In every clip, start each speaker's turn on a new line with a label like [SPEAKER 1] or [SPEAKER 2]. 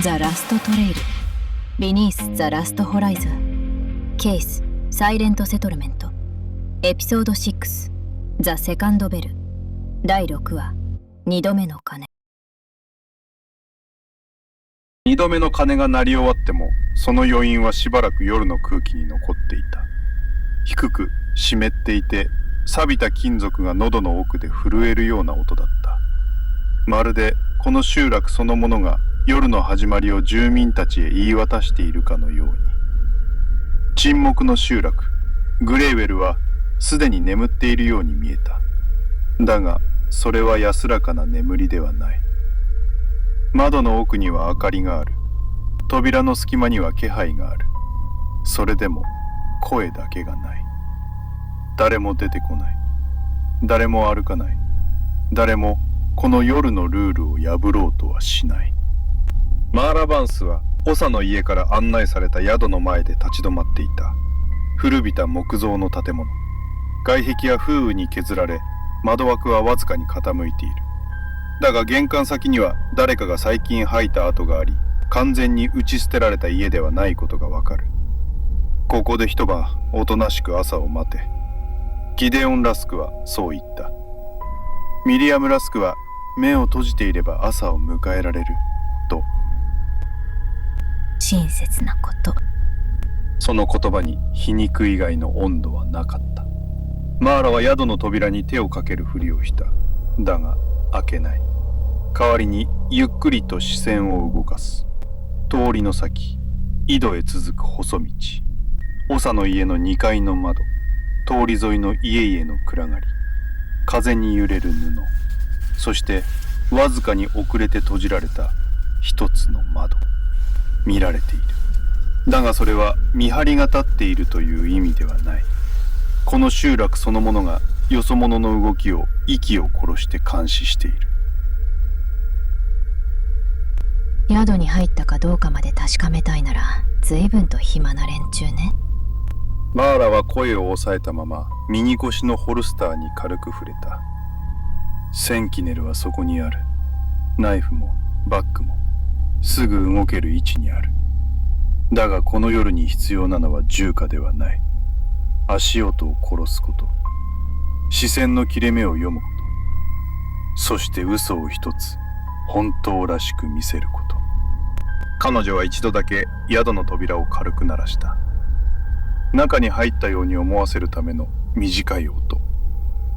[SPEAKER 1] ザ・ラスト・トレイル、ビニース・ザ・ラスト・ホライズン、ケース・サイレント・セトルメント、エピソード6、ザ・セカンド・ベル、第6話、2度目の鐘。
[SPEAKER 2] 2度目の鐘が鳴り終わっても、その余韻はしばらく夜の空気に残っていた。低く湿っていて、錆びた金属が喉の奥で震えるような音だった。まるでこの集落そのものが夜の始まりを住民たちへ言い渡しているかのように。沈黙の集落、グレイウェルはすでに眠っているように見えた。だが、それは安らかな眠りではない。窓の奥には明かりがある。扉の隙間には気配がある。それでも声だけがない。誰も出てこない。誰も歩かない。誰もこの夜のルールを破ろうとはしない。マーラバンスは長の家から案内された宿の前で立ち止まっていた。古びた木造の建物。外壁は風雨に削られ、窓枠はわずかに傾いている。だが玄関先には誰かが最近吐いた跡があり、完全に打ち捨てられた家ではないことがわかる。ここで一晩おとなしく朝を待て。ギデオン・ラスクはそう言った。ミリアム・ラスクは目を閉じていれば朝を迎えられると。
[SPEAKER 1] 親切なこと。
[SPEAKER 2] その言葉に皮肉以外の温度はなかった。マーラは宿の扉に手をかけるふりをした。だが開けない。代わりにゆっくりと視線を動かす。通りの先、井戸へ続く細道、長の家の2階の窓、通り沿いの家々の暗がり、風に揺れる布、そしてわずかに遅れて閉じられた一つの窓。見られている。だがそれは見張りが立っているという意味ではない。この集落そのものがよそ者の動きを息を殺して監視している。
[SPEAKER 1] 宿に入ったかどうかまで確かめたいなら随分と暇な連中ね。
[SPEAKER 2] マーラは声を抑えたまま右腰のホルスターに軽く触れた。センキネルはそこにある。ナイフもバッグもすぐ動ける位置にある。だがこの夜に必要なのは銃火ではない。足音を殺すこと、視線の切れ目を読むこと、そして嘘を一つ本当らしく見せること。彼女は一度だけ宿の扉を軽く鳴らした。中に入ったように思わせるための短い音。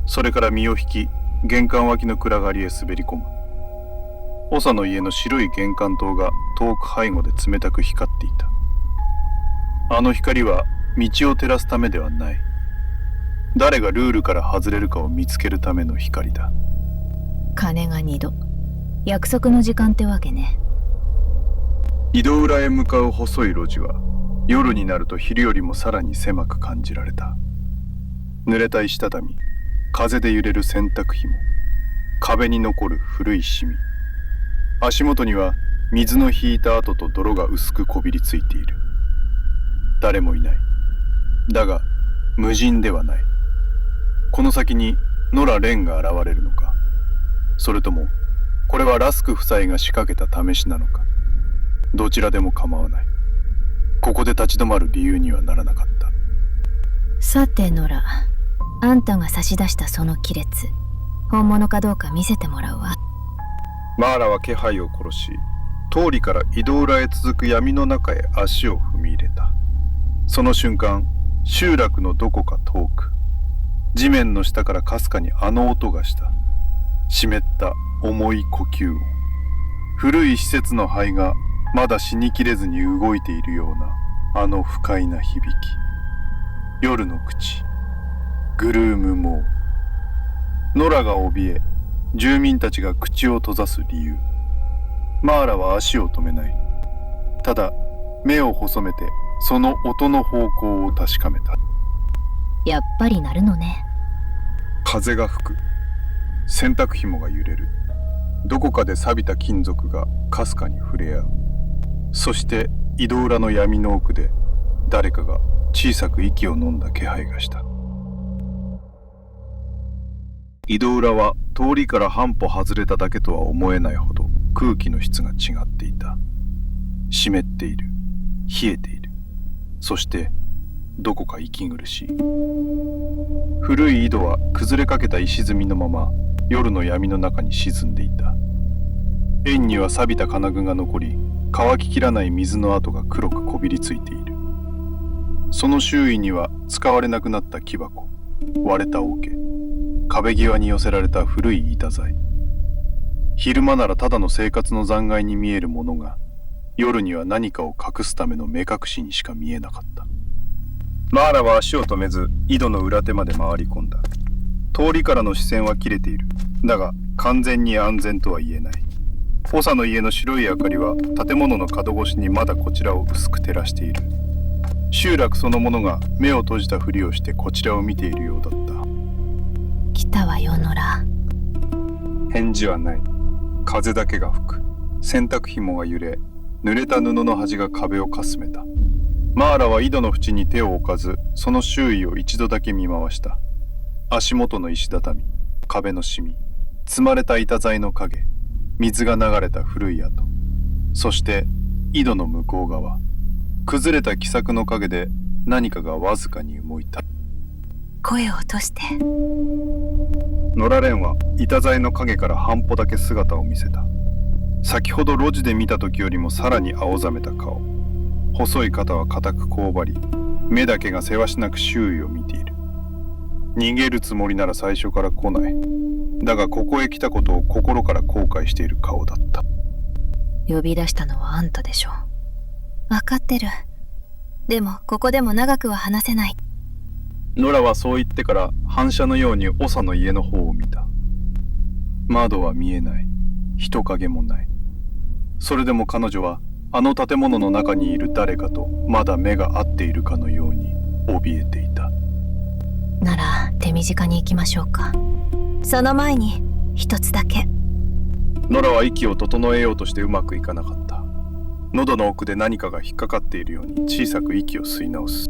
[SPEAKER 2] それから身を引き、玄関脇の暗がりへ滑り込む。長の家の白い玄関灯が遠く背後で冷たく光っていた。あの光は道を照らすためではない。誰がルールから外れるかを見つけるための光だ。
[SPEAKER 1] 鐘が2度。約束の時間ってわけね。
[SPEAKER 2] 井戸裏へ向かう細い路地は夜になると昼よりもさらに狭く感じられた。濡れた石畳、風で揺れる洗濯紐、壁に残る古いシミ。足元には水の引いた跡と泥が薄くこびりついている。誰もいない。だが無人ではない。この先にノラ・レンが現れるのか、それともこれはラスク夫妻が仕掛けた試しなのか。どちらでも構わない。ここで立ち止まる理由にはならなかった。
[SPEAKER 1] さてノラ、あんたが差し出したその亀裂、本物かどうか見せてもらうわ。
[SPEAKER 2] マーラは気配を殺し、通りから井戸裏へ続く闇の中へ足を踏み入れた。その瞬間、集落のどこか遠く、地面の下からかすかにあの音がした。湿った重い呼吸音。古い施設の灰がまだ死にきれずに動いているようなあの不快な響き。夜の口、グルームモー。ノラが怯え、住民たちが口を閉ざす理由。マーラは足を止めない。ただ目を細めてその音の方向を確かめた。
[SPEAKER 1] やっぱり鳴るのね。
[SPEAKER 2] 風が吹く。洗濯紐が揺れる。どこかで錆びた金属がかすかに触れ合う。そして井戸裏の闇の奥で誰かが小さく息を飲んだ気配がした。井戸裏は通りから半歩外れただけとは思えないほど空気の質が違っていた。湿っている。冷えている。そしてどこか息苦しい。古い井戸は崩れかけた石積みのまま夜の闇の中に沈んでいた。円には錆びた金具が残り、乾ききらない水の跡が黒くこびりついている。その周囲には使われなくなった木箱、割れた桶、壁際に寄せられた古い板材。昼間ならただの生活の残骸に見えるものが、夜には何かを隠すための目隠しにしか見えなかった。マーラは足を止めず井戸の裏手まで回り込んだ。通りからの視線は切れている。だが完全に安全とは言えない。長の家の白い明かりは建物の角越しにまだこちらを薄く照らしている。集落そのものが目を閉じたふりをしてこちらを見ているようだった。
[SPEAKER 1] 来たわよ、ノラ。
[SPEAKER 2] 返事はない。風だけが吹く。洗濯紐が揺れ、濡れた布の端が壁をかすめた。マーラは井戸の縁に手を置かず、その周囲を一度だけ見回した。足元の石畳、壁のシミ、積まれた板材の影、水が流れた古い跡、そして井戸の向こう側、崩れた奇策の陰で何かがわずかに動いた。
[SPEAKER 1] 声を落として。
[SPEAKER 2] ノラレンは板材の影から半歩だけ姿を見せた。先ほど路地で見た時よりもさらに青ざめた顔。細い肩は固くこうばり、目だけがせわしなく周囲を見ている。逃げるつもりなら最初から来ない。だがここへ来たことを心から後悔している顔だった。
[SPEAKER 1] 呼び出したのはあんたでしょ。分かってる。でもここでも長くは話せない。
[SPEAKER 2] ノラはそう言ってから反射のように長の家の方を見た。窓は見えない。人影もない。それでも彼女はあの建物の中にいる誰かとまだ目が合っているかのように怯えていた。
[SPEAKER 1] なら手短に行きましょうか。その前に一つだけ。
[SPEAKER 2] ノラは息を整えようとしてうまくいかなかった。喉の奥で何かが引っかかっているように小さく息を吸い直す。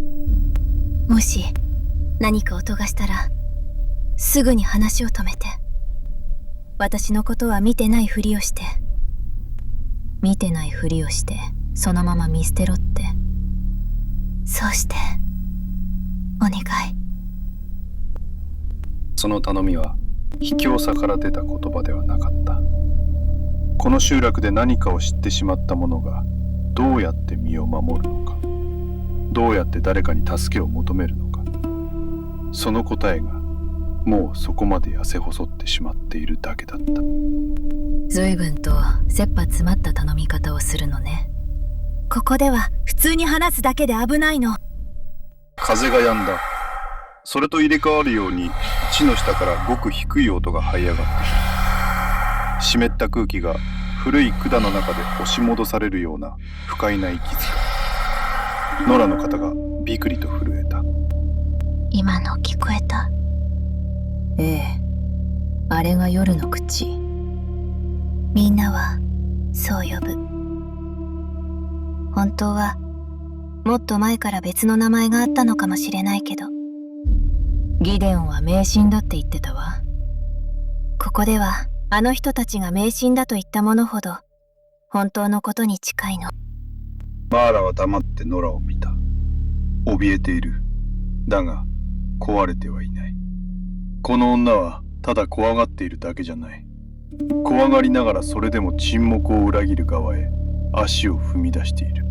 [SPEAKER 1] もし何か音がしたらすぐに話を止めて。私のことは見てないふりをして。見てないふりをしてそのまま見捨てろって。そうしてお願い。
[SPEAKER 2] その頼みは卑怯さから出た言葉ではなかった。この集落で何かを知ってしまった者がどうやって身を守るのか、どうやって誰かに助けを求めるのか、その答えがもうそこまで痩せ細ってしまっているだけだった。
[SPEAKER 1] 随分と切羽詰まった頼み方をするのね。ここでは普通に話すだけで危ないの。
[SPEAKER 2] 風が止んだ。それと入れ替わるように地の下からごく低い音が這い上がってきた。湿った空気が古い管の中で押し戻されるような不快な息遣い。ノラの肩がビクリと震えた。
[SPEAKER 1] 今の聞こえた？ええ、あれが夜の口。みんなはそう呼ぶ。本当はもっと前から別の名前があったのかもしれないけど、ギデオンは迷信だって言ってたわ。ここではあの人たちが迷信だと言ったものほど本当のことに近いの。
[SPEAKER 2] マーラは黙ってノラを見た。怯えている。だが壊れてはいない。この女はただ怖がっているだけじゃない。怖がりながらそれでも沈黙を裏切る側へ足を踏み出している。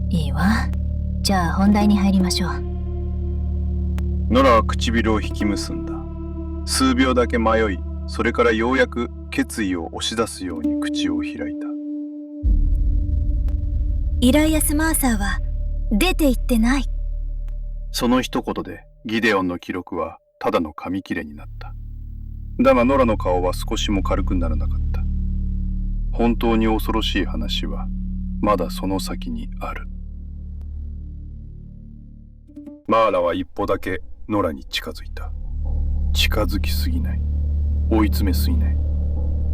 [SPEAKER 1] いいわ。じゃあ本題に入りましょう。
[SPEAKER 2] ノラは唇を引き結んだ。数秒だけ迷い、それからようやく決意を押し出すように口を開いた。
[SPEAKER 1] イライアス・マーサーは出て行ってない。
[SPEAKER 2] その一言でギデオンの記録はただの紙切れになった。だがノラの顔は少しも軽くならなかった。本当に恐ろしい話はまだその先にある。マーラは一歩だけノラに近づいた。近づきすぎない。追い詰めすぎない。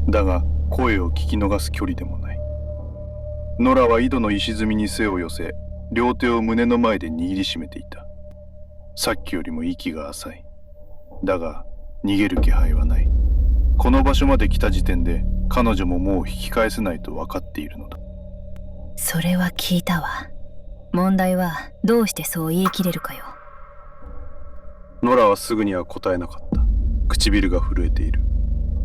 [SPEAKER 2] だが声を聞き逃す距離でもない。ノラは井戸の石積みに背を寄せ、両手を胸の前で握りしめていた。さっきよりも息が浅い。だが逃げる気配はない。この場所まで来た時点で彼女ももう引き返せないと分かっているのだ。
[SPEAKER 1] それは聞いたわ。問題はどうしてそう言い切れるかよ。
[SPEAKER 2] ノラはすぐには答えなかった。唇が震えている。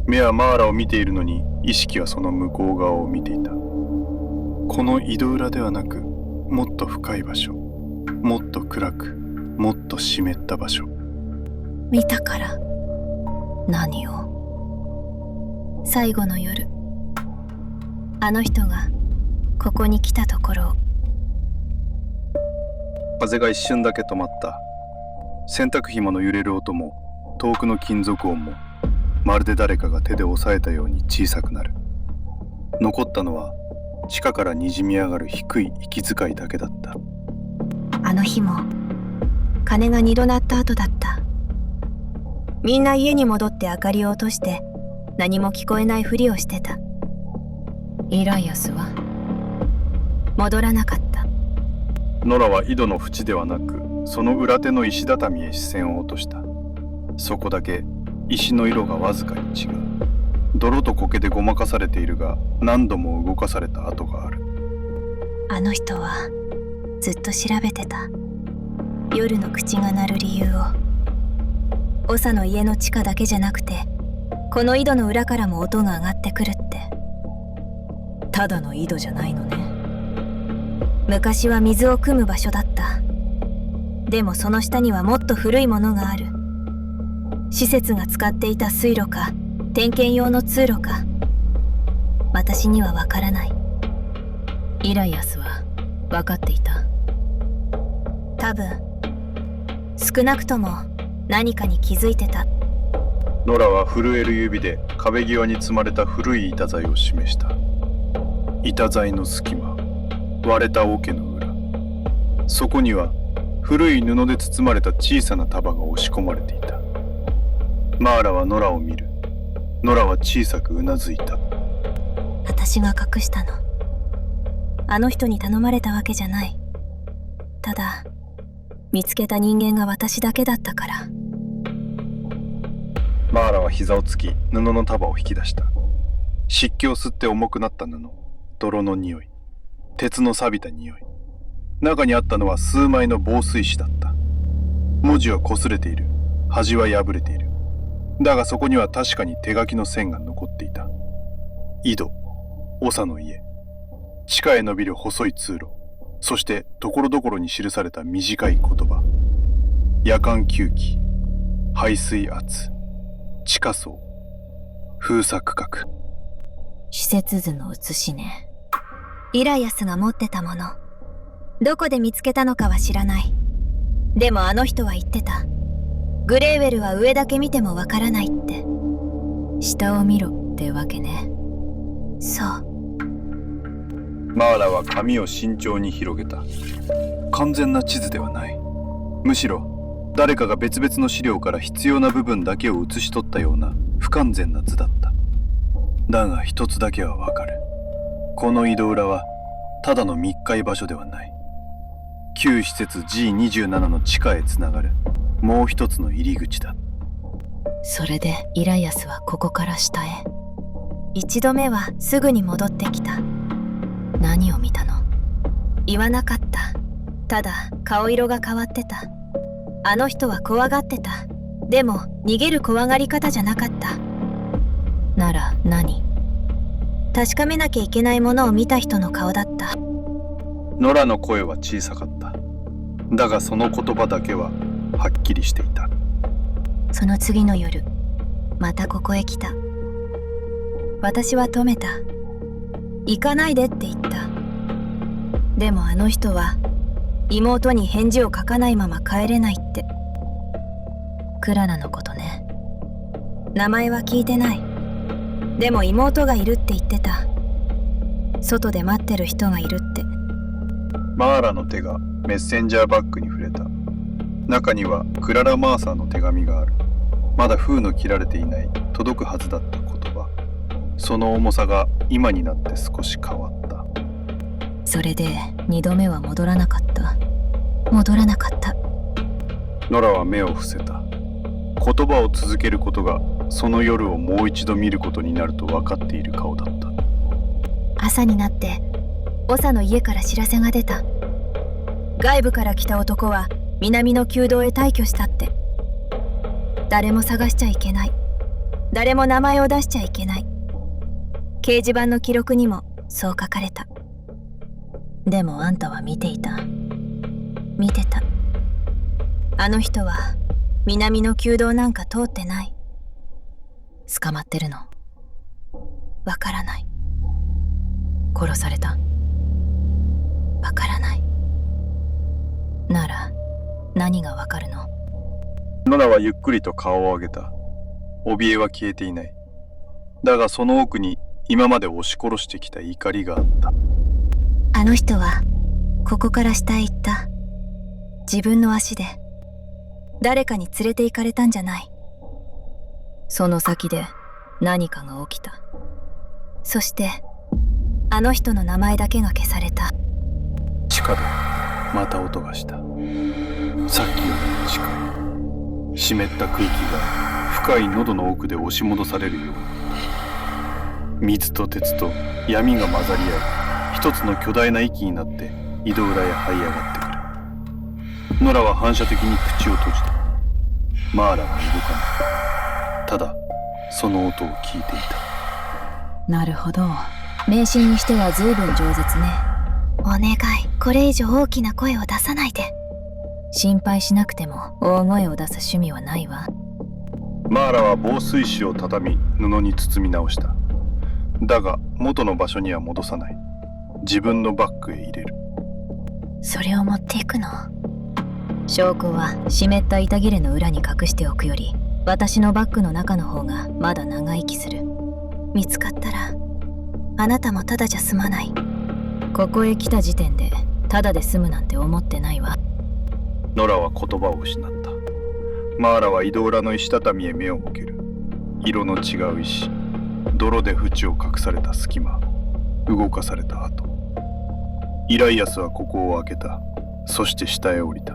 [SPEAKER 2] 目はマーラを見ているのに、意識はその向こう側を見ていた。この井戸裏ではなく、もっと深い場所、もっと暗く、もっと湿った場所。
[SPEAKER 1] 見たから。何を？最後の夜、あの人がここに来たところを。
[SPEAKER 2] 風が一瞬だけ止まった。洗濯紐の揺れる音も、遠くの金属音も、まるで誰かが手で押さえたように小さくなる。残ったのは地下からにじみ上がる低い息遣いだけだった。
[SPEAKER 1] あの日も鐘が2度鳴った後だった。みんな家に戻って明かりを落として何も聞こえないふりをしてた。イライアスは戻らなかった。
[SPEAKER 2] ノラは井戸の縁ではなく、その裏手の石畳へ視線を落とした。そこだけ石の色がわずかに違う。泥と苔でごまかされているが、何度も動かされた跡がある。
[SPEAKER 1] あの人はずっと調べてた。夜の口が鳴る理由を。長の家の地下だけじゃなくて、この井戸の裏からも音が上がってくるって。ただの井戸じゃないのね。昔は水を汲む場所だった。でもその下にはもっと古いものがある。施設が使っていた水路か、点検用の通路か、私にはわからない。イライアスは分かっていた。多分、少なくとも何かに気づいてた。
[SPEAKER 2] ノラは震える指で壁際に積まれた古い板材を示した。板材の隙間、割れた桶の裏、そこには古い布で包まれた小さな束が押し込まれていた。マーラはノラを見る。ノラは小さくうなずいた。
[SPEAKER 1] 私が隠したの。あの人に頼まれたわけじゃない。ただ、見つけた人間が私だけだったから。
[SPEAKER 2] マーラは膝をつき、布の束を引き出した。湿気を吸って重くなった布、泥の匂い、鉄の錆びた匂い。中にあったのは数枚の防水紙だった。文字は擦れている。端は破れている。だがそこには確かに手書きの線が残っていた。井戸、長の家、地下へ伸びる細い通路、そして所々に記された短い言葉。夜間吸気、排水圧、地下層、封鎖区画。
[SPEAKER 1] 施設図の写しね。イライアスが持ってたもの。どこで見つけたのかは知らない。でもあの人は言ってた。グレーウェルは上だけ見てもわからないって。下を見ろってわけね。そう。
[SPEAKER 2] マーラは紙を慎重に広げた。完全な地図ではない。むしろ誰かが別々の資料から必要な部分だけを写し取ったような不完全な図だった。だが一つだけはわかる。この井戸裏はただの密会場所ではない。旧施設 G27 の地下へつながるもう一つの入り口だ。
[SPEAKER 1] それでイライアスはここから下へ。一度目はすぐに戻ってきた。何を見たの？言わなかった。ただ顔色が変わってた。あの人は怖がってた。でも逃げる怖がり方じゃなかった。なら何？確かめなきゃいけないものを見た人の顔だった。
[SPEAKER 2] ノラの声は小さかった。だがその言葉だけははっきりしていた。
[SPEAKER 1] その次の夜、またここへ来た。私は止めた。行かないでって言った。でもあの人は妹に返事を書かないまま帰れないって。クララのことね。名前は聞いてない。でも妹がいるって言ってた。外で待ってる人がいるって。
[SPEAKER 2] マーラの手がメッセンジャーバッグに触れた。中にはクララ・マーサーの手紙がある。まだ封の切られていない届くはずだった言葉。その重さが今になって少し変わった。
[SPEAKER 1] それで2度目は戻らなかった。戻らなかった。
[SPEAKER 2] ノラは目を伏せた。言葉を続けることがその夜をもう一度見ることになると分かっている顔だった。
[SPEAKER 1] 朝になって長の家から知らせが出た。外部から来た男は南の弓道へ退去したって。誰も探しちゃいけない。誰も名前を出しちゃいけない。掲示板の記録にもそう書かれた。でもあんたは見ていた。見てた。あの人は南の弓道なんか通ってない。捕まってるの？わからない。殺された？わからない。なら何がわかるの？
[SPEAKER 2] ノラはゆっくりと顔を上げた。怯えは消えていない。だがその奥に今まで押し殺してきた怒りがあった。
[SPEAKER 1] あの人はここから下へ行った。自分の足で。誰かに連れて行かれたんじゃない。その先で何かが起きた。そしてあの人の名前だけが消された。
[SPEAKER 2] 地下でまた音がした。さっきより近い。湿った空気が深い喉の奥で押し戻されるように。水と鉄と闇が混ざり合い、一つの巨大な息になって井戸裏へ這い上がってくる。ノラは反射的に口を閉じた。マーラは動かない。ただその音を聞いていた。
[SPEAKER 1] なるほど。迷信にしては随分饒舌ね。お願い、これ以上大きな声を出さないで。心配しなくても大声を出す趣味はないわ。
[SPEAKER 2] マーラは防水紙を畳み布に包み直した。だが元の場所には戻さない。自分のバッグへ入れる。
[SPEAKER 1] それを持っていくの？証拠は湿った板切れの裏に隠しておくより、私のバッグの中の方がまだ長生きする。見つかったらあなたもただじゃ済まない。ここへ来た時点でただで済むなんて思ってないわ。
[SPEAKER 2] ノラは言葉を失った。マーラは井戸裏の石畳へ目を向ける。色の違う石、泥で縁を隠された隙間、動かされた跡。イライアスはここを開けた。そして下へ降りた。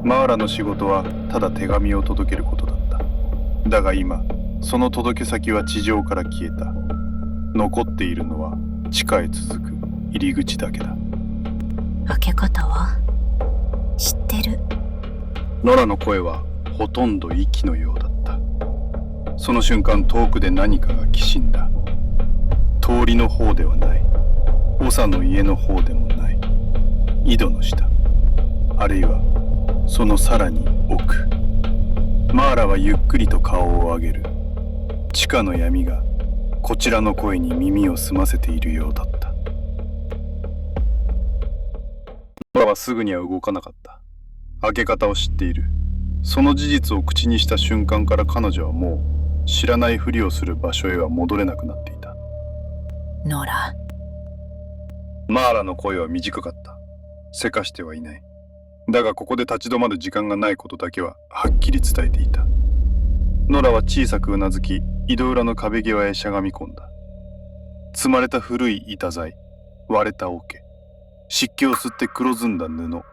[SPEAKER 2] マーラの仕事はただ手紙を届けることだった。だが今その届け先は地上から消えた。残っているのは地下へ続く入り口だけだ。
[SPEAKER 1] 開け方は知ってる？
[SPEAKER 2] ノラの声はほとんど息のようだった。その瞬間遠くで何かがきしんだ。通りの方ではない。長の家の方でもない。井戸の下、あるいはそのさらに奥。マーラはゆっくりと顔を上げる。地下の闇がこちらの声に耳を澄ませているようだった。ノラはすぐには動かなかった。開け方を知っている。その事実を口にした瞬間から彼女はもう知らないふりをする場所へは戻れなくなっていた。
[SPEAKER 1] ノラ。
[SPEAKER 2] マーラの声は短かった。せかしてはいない。だがここで立ち止まる時間がないことだけははっきり伝えていた。ノラは小さくうなずき、井戸裏の壁際へしゃがみ込んだ。積まれた古い板材、割れた桶、湿気を吸って黒ずんだ布、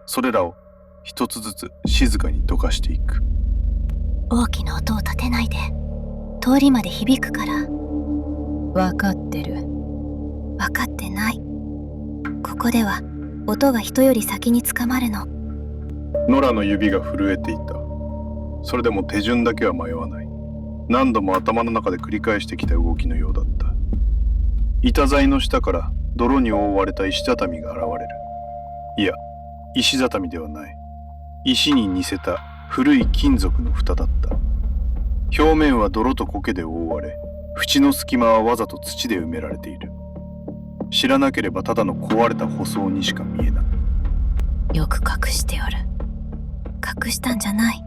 [SPEAKER 2] それらを一つずつ静かにどかしていく。
[SPEAKER 1] 大きな音を立てないで。通りまで響くから。わかってる。わかってない。ここでは音が人より先に捕まるの。
[SPEAKER 2] ノラの指が震えていた。それでも手順だけは迷わない。何度も頭の中で繰り返してきた動きのようだった。板材の下から泥に覆われた石畳が現れる。いや、石畳ではない。石に似せた古い金属の蓋だった。表面は泥と苔で覆われ、縁の隙間はわざと土で埋められている。知らなければただの壊れた舗装にしか見えない。
[SPEAKER 1] よく隠しておる。隠したんじゃない。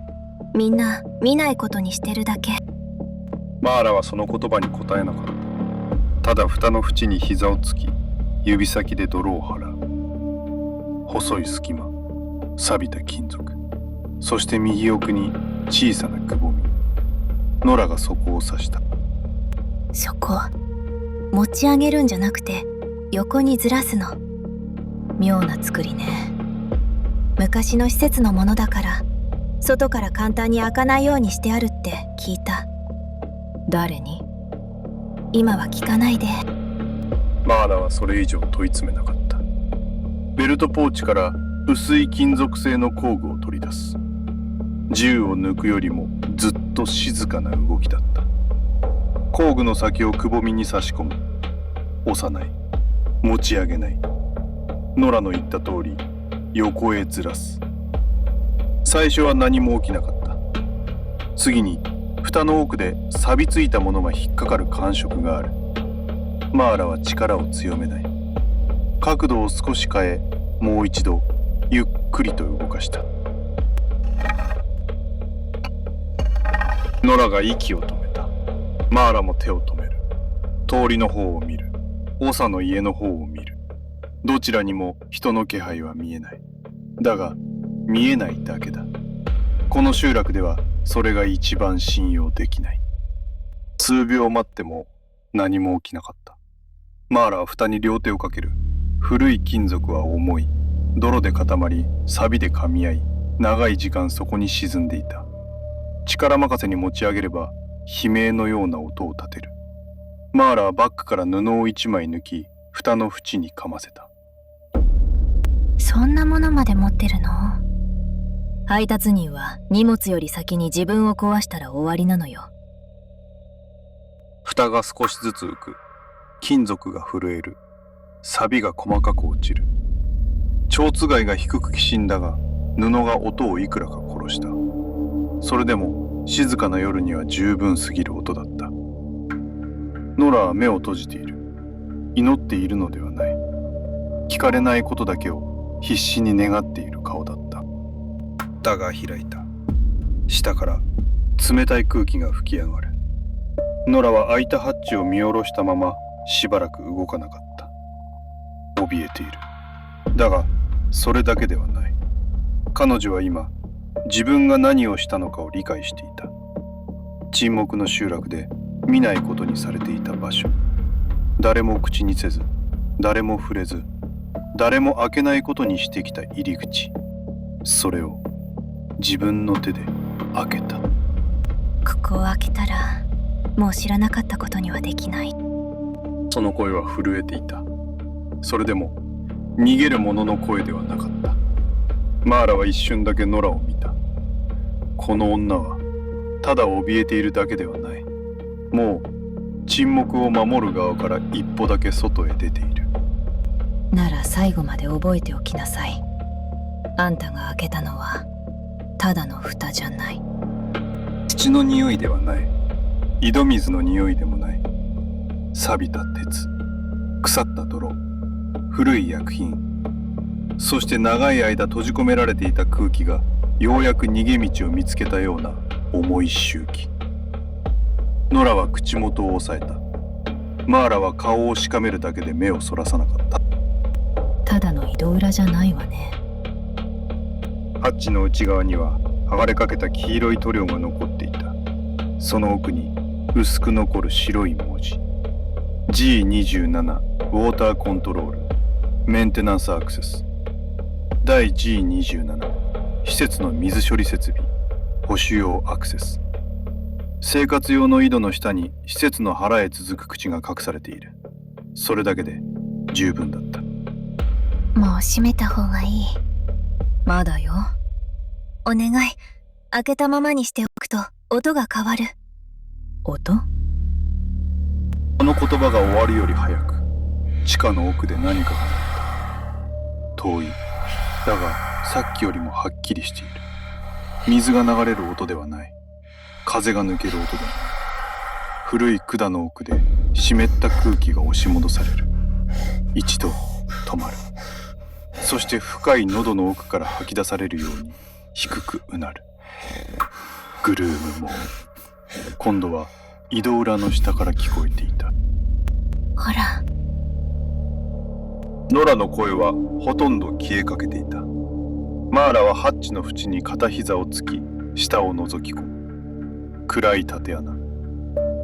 [SPEAKER 1] みんな見ないことにしてるだけ。
[SPEAKER 2] マーラはその言葉に答えなかった。ただ蓋の縁に膝をつき、指先で泥を払う。細い隙間、錆びた金属、そして右奥に小さなくぼみ。ノラがそこを指した。
[SPEAKER 1] そこ持ち上げるんじゃなくて横にずらすの。妙な作りね。昔の施設のものだから外から簡単に開かないようにしてあるって聞いた。誰に？今は聞かないで。
[SPEAKER 2] ママーラはそれ以上問い詰めなかった。ベルトポーチから薄い金属製の工具を取り出す。銃を抜くよりもずっと静かな動きだった。工具の先をくぼみに差し込む。押さない。持ち上げない。ノラの言った通り横へずらす。最初は何も起きなかった。次に蓋の奥で錆びついたものが引っかかる感触がある。マーラは力を強めない。角度を少し変え、もう一度ゆっくりと動かした。ノラが息を止めた。マーラも手を止める。通りの方を見る。長の家の方を見る。どちらにも人の気配は見えない。だが見えないだけだ。この集落ではそれが一番信用できない。数秒待っても何も起きなかった。マーラは蓋に両手をかける。古い金属は重い。泥で固まり、錆で噛み合い、長い時間そこに沈んでいた。力任せに持ち上げれば悲鳴のような音を立てる。マーラはバッグから布を一枚抜き、蓋の縁にかませた。
[SPEAKER 1] そんなものまで持ってるの？配達人は荷物より先に自分を壊したら終わりなのよ。
[SPEAKER 2] 蓋が少しずつ浮く。金属が震える。錆が細かく落ちる。蝶番が低くきしんだが、布が音をいくらか殺した。それでも静かな夜には十分すぎる音だった。ノラは目を閉じている。祈っているのではない。聞かれないことだけを必死に願っている顔だった。蓋が開いた。下から冷たい空気が吹き上がる。ノラは開いたハッチを見下ろしたまましばらく動かなかった。怯えている。だがそれだけではない。彼女は今自分が何をしたのかを理解していた。沈黙の集落で見ないことにされていた場所。誰も口にせず、誰も触れず、誰も開けないことにしてきた入り口。それを自分の手で開けた。
[SPEAKER 1] ここを開けたらもう知らなかったことにはできない。
[SPEAKER 2] その声は震えていた。それでも逃げる者の声ではなかった。マーラは一瞬だけノラを見た。この女はただ怯えているだけではない。もう沈黙を守る側から一歩だけ外へ出ている。
[SPEAKER 1] なら最後まで覚えておきなさい。あんたが開けたのはただの蓋じゃない。
[SPEAKER 2] 土の匂いではない。井戸水の匂いでもない。錆びた鉄、腐った泥、古い薬品、そして長い間閉じ込められていた空気がようやく逃げ道を見つけたような重い周期。ノラは口元を押さえた。マーラは顔をしかめるだけで目をそらさなかった。
[SPEAKER 1] ただの井戸裏じゃないわね。
[SPEAKER 2] ハッチの内側には剥がれかけた黄色い塗料が残っていた。その奥に薄く残る白い文字。G27 ウォーターコントロールメンテナンスアクセス。第 G27 施設の水処理設備保守用アクセス。生活用の井戸の下に施設の腹へ続く口が隠されている。それだけで十分だった。
[SPEAKER 1] もう閉めた方がいい。まだよ。お願い。開けたままにしておくと音が変わる。音？
[SPEAKER 2] この言葉が終わるより早く地下の奥で何かがあった。遠い。だがさっきよりもはっきりしている。水が流れる音ではない。風が抜ける音でもない。古い管の奥で湿った空気が押し戻される。一度止まる。そして深い喉の奥から吐き出されるように低くうなる。グルームも今度は井戸裏の下から聞こえていた。
[SPEAKER 1] ほら。
[SPEAKER 2] ノラの声はほとんど消えかけていた。マーラはハッチの縁に片膝をつき下を覗き込む。暗い縦穴。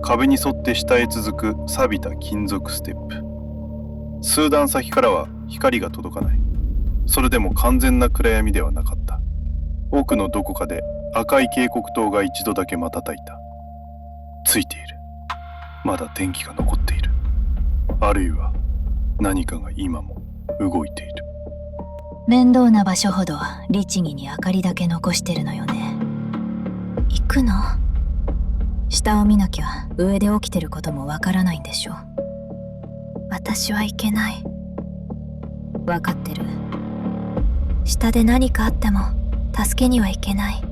[SPEAKER 2] 壁に沿って下へ続く錆びた金属ステップ。数段先からは光が届かない。それでも完全な暗闇ではなかった。奥のどこかで赤い警告灯が一度だけ瞬いた。ついている。まだ電気が残っている。あるいは何かが今も動いている。
[SPEAKER 1] 面倒な場所ほど律儀に明かりだけ残してるのよね。行くの？下を見なきゃ上で起きてることもわからないんでしょ。私は行けない。わかってる。下で何かあっても助けには行けない。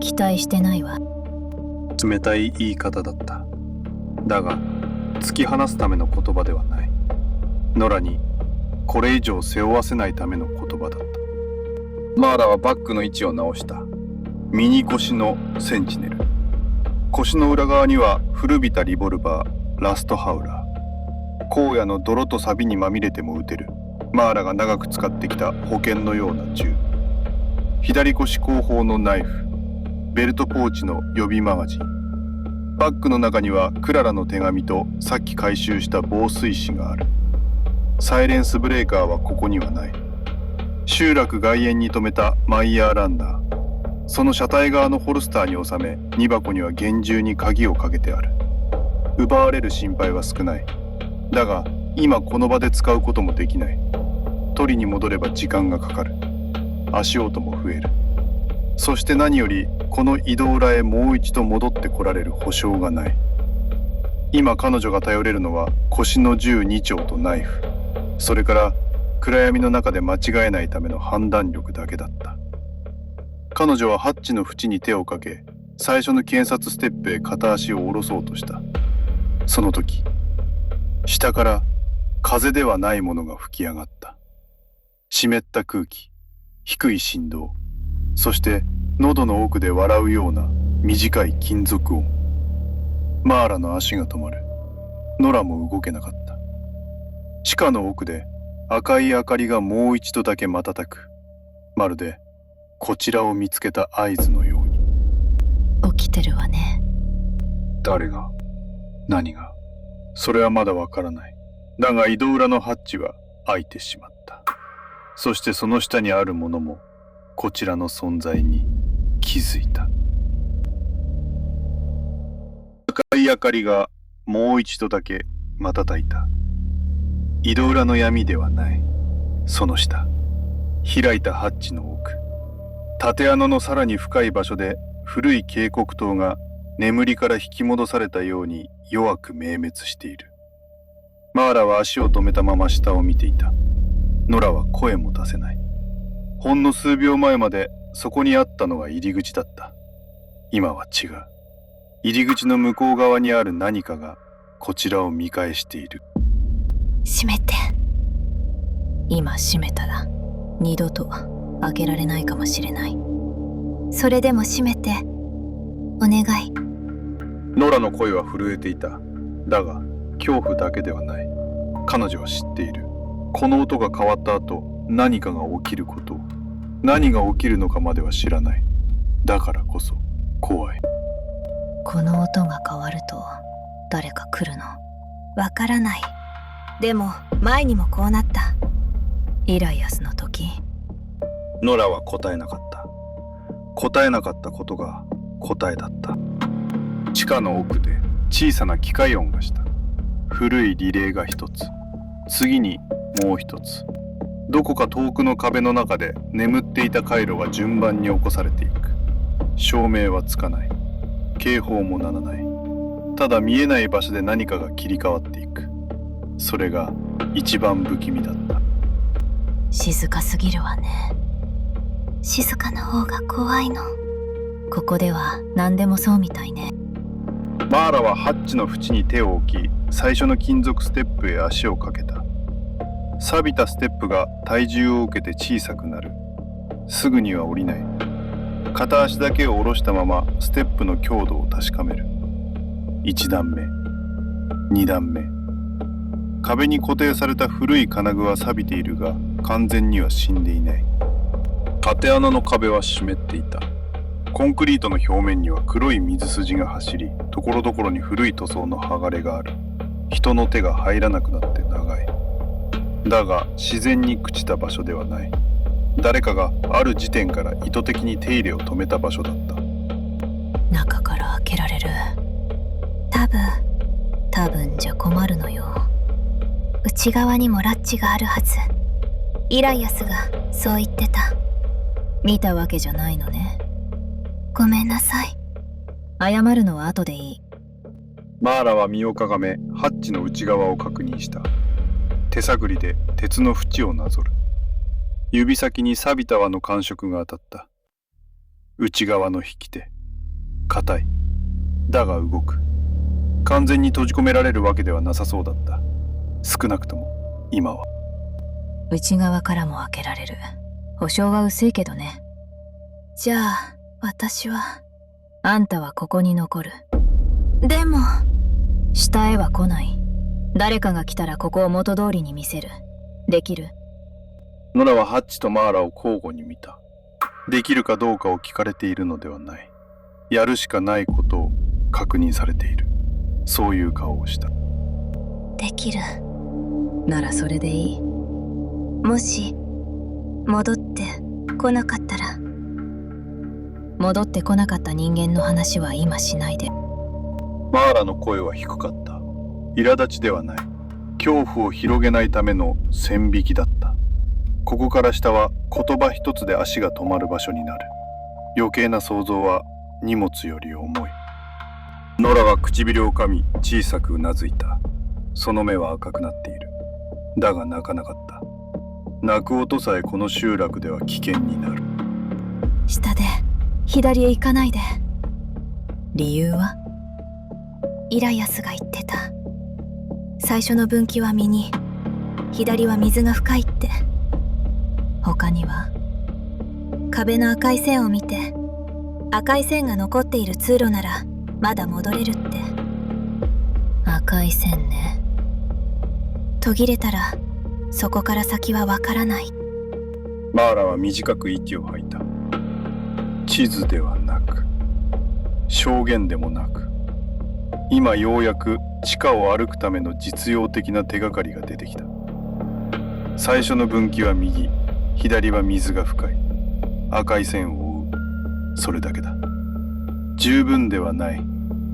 [SPEAKER 1] 期待してないわ。
[SPEAKER 2] 冷たい言い方だった。だが突き放すための言葉ではない。ノラにこれ以上背負わせないための言葉だった。マーラはバッグの位置を直した。右腰のセンチネル。腰の裏側には古びたリボルバー、ラストハウラー。荒野の泥と錆にまみれても撃てるマーラが長く使ってきた保険のような銃。左腰後方のナイフ。ベルトポーチの予備マガジン。バッグの中にはクララの手紙とさっき回収した防水紙がある。サイレンスブレーカーはここにはない。集落外縁に止めたマイヤーランナー。その車体側のホルスターに収め、荷箱には厳重に鍵をかけてある。奪われる心配は少ない。だが今この場で使うこともできない。取りに戻れば時間がかかる。足音も増える。そして何よりこの移動裏へもう一度戻ってこられる保証がない。今彼女が頼れるのは腰の銃2丁とナイフ。それから暗闇の中で間違えないための判断力だけだった。彼女はハッチの縁に手をかけ、最初の検察ステップへ片足を下ろそうとした。その時、下から風ではないものが吹き上がった。湿った空気、低い振動、そして喉の奥で笑うような短い金属音。マーラの足が止まる。ノラも動けなかった。地下の奥で赤い明かりがもう一度だけ瞬く。まるでこちらを見つけた合図のように。
[SPEAKER 1] 起きてるわね。
[SPEAKER 2] 誰が、何が、それはまだわからない。だが移動裏のハッチは開いてしまった。そしてその下にあるものもこちらの存在に気づいた。赤い明かりがもう一度だけ瞬いた。井戸裏の闇ではない。その下、開いたハッチの奥、縦穴のさらに深い場所で古い警告灯が眠りから引き戻されたように弱く明滅している。マーラは足を止めたまま下を見ていた。ノラは声も出せない。ほんの数秒前までそこにあったのが入り口だった。今は違う。入り口の向こう側にある何かがこちらを見返している。
[SPEAKER 1] 閉めて。今閉めたら二度と開けられないかもしれない。それでも閉めてお願い。
[SPEAKER 2] ノラの声は震えていた。だが恐怖だけではない。彼女は知っている。この音が変わった後、何かが起きることを。何が起きるのかまでは知らない。だからこそ怖い。
[SPEAKER 1] この音が変わると誰か来るの？わからない。でも前にもこうなった。イライアスの時。
[SPEAKER 2] ノラは答えなかった。答えなかったことが答えだった。地下の奥で小さな機械音がした。古いリレーが一つ、次にもう一つ。どこか遠くの壁の中で眠っていた回路が順番に起こされていく。照明はつかない。警報も鳴らない。ただ見えない場所で何かが切り替わっていく。それが一番不気味だった。
[SPEAKER 1] 静かすぎるわね。静かな方が怖いの。ここでは何でもそうみたいね。
[SPEAKER 2] マーラはハッチの縁に手を置き、最初の金属ステップへ足をかけた。錆びたステップが体重を受けて小さくなる。すぐには降りない。片足だけを下ろしたままステップの強度を確かめる。1段目、2段目。壁に固定された古い金具は錆びているが、完全には死んでいない。縦穴の壁は湿っていた。コンクリートの表面には黒い水筋が走り、ところどころに古い塗装の剥がれがある。人の手が入らなくなって長い。だが自然に朽ちた場所ではない。誰かがある時点から意図的に手入れを止めた場所だった。
[SPEAKER 1] 中から開けられる。多分じゃ困るのよ。
[SPEAKER 3] 内側にもラッチがあるはず。イライアスがそう言ってた。
[SPEAKER 1] 見たわけじゃないのね。
[SPEAKER 3] ごめんなさい。
[SPEAKER 1] 謝るのは後でいい。
[SPEAKER 2] マーラは身をかがめハッチの内側を確認した。手探りで鉄の縁をなぞる。指先に錆びた輪の感触が当たった。内側の引き手。硬い。だが動く。完全に閉じ込められるわけではなさそうだった。少なくとも今は。
[SPEAKER 1] 内側からも開けられる。保証は薄いけどね。
[SPEAKER 3] じゃあ私は。
[SPEAKER 1] あんたはここに残る。
[SPEAKER 3] でも
[SPEAKER 1] 下へは来ない。誰かが来たらここを元通りに見せる。できる？
[SPEAKER 2] ノラはハッチとマーラを交互に見た。できるかどうかを聞かれているのではない。やるしかないことを確認されている。そういう顔をした。
[SPEAKER 3] できる。
[SPEAKER 1] ならそれでいい。
[SPEAKER 3] もし戻ってこなかったら。
[SPEAKER 1] 戻ってこなかった人間の話は今しないで。
[SPEAKER 2] マーラの声は低かった。苛立ちではない。恐怖を広げないための線引きだった。ここから下は言葉一つで足が止まる場所になる。余計な想像は荷物より重い。ノラは唇を噛み小さくうなずいた。その目は赤くなっている。だが泣かなかった。泣く音さえこの集落では危険になる。
[SPEAKER 3] 下で左へ行かないで。
[SPEAKER 1] 理由は？
[SPEAKER 3] イライアスが言ってた。最初の分岐は右、左は水が深いって。
[SPEAKER 1] 他には？
[SPEAKER 3] 壁の赤い線を見て、赤い線が残っている通路ならまだ戻れるって。
[SPEAKER 1] 赤い線ね。
[SPEAKER 3] 途切れたらそこから先はわからない。
[SPEAKER 2] マーラは短く息を吐いた。地図ではなく、証言でもなく、今ようやく地下を歩くための実用的な手がかりが出てきた。最初の分岐は右、左は水が深い。赤い線を追う。それだけだ。十分ではない。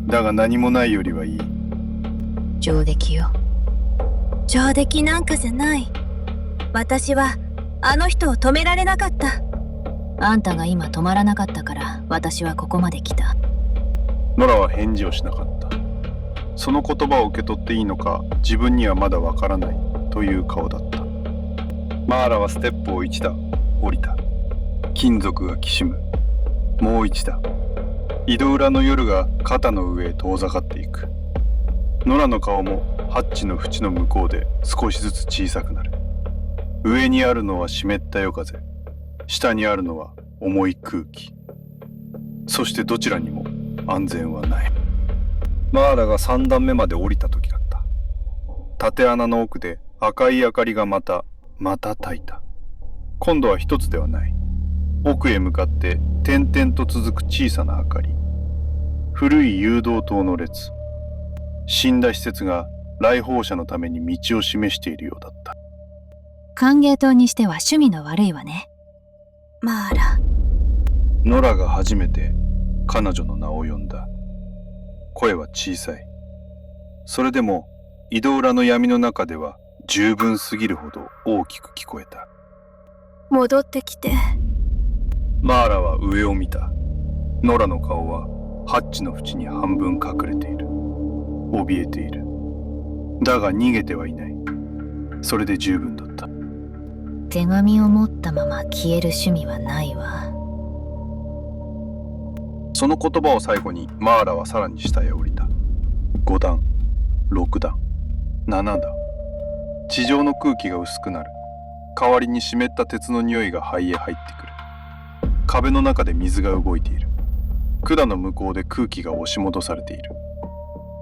[SPEAKER 2] だが何もないよりはいい。
[SPEAKER 1] 上出来よ。
[SPEAKER 3] 上出来なんかじゃない。私はあの人を止められなかった。
[SPEAKER 1] あんたが今止まらなかったから私はここまで来た。
[SPEAKER 2] ノラは返事をしなかった。その言葉を受け取っていいのか自分にはまだわからないという顔だった。マーラはステップを一段降りた。金属がきしむ。もう一段。井戸裏の夜が肩の上へ遠ざかっていく。ノラの顔もハッチの縁の向こうで少しずつ小さくなる。上にあるのは湿った夜風。下にあるのは重い空気。そしてどちらにも安全はない。マーラが3段目まで降りた時だった。縦穴の奥で赤い明かりがまた焚いた。今度は一つではない。奥へ向かって点々と続く小さな明かり。古い誘導灯の列。死んだ施設が来訪者のために道を示しているようだった。
[SPEAKER 1] 歓迎灯にしては趣味の悪いわね。
[SPEAKER 3] マーラ。
[SPEAKER 2] ノラが初めて彼女の名を呼んだ。声は小さい。それでも井戸裏の闇の中では十分すぎるほど大きく聞こえた。
[SPEAKER 3] 戻ってきて。
[SPEAKER 2] マーラは上を見た。ノラの顔はハッチの縁に半分隠れている。怯えている。だが逃げてはいない。それで十分だった。
[SPEAKER 1] 手紙を持ったまま消える趣味はないわ。
[SPEAKER 2] その言葉を最後にマーラはさらに下へ降りた。5段、6段、7段。地上の空気が薄くなる。代わりに湿った鉄の匂いが肺へ入ってくる。壁の中で水が動いている。管の向こうで空気が押し戻されている。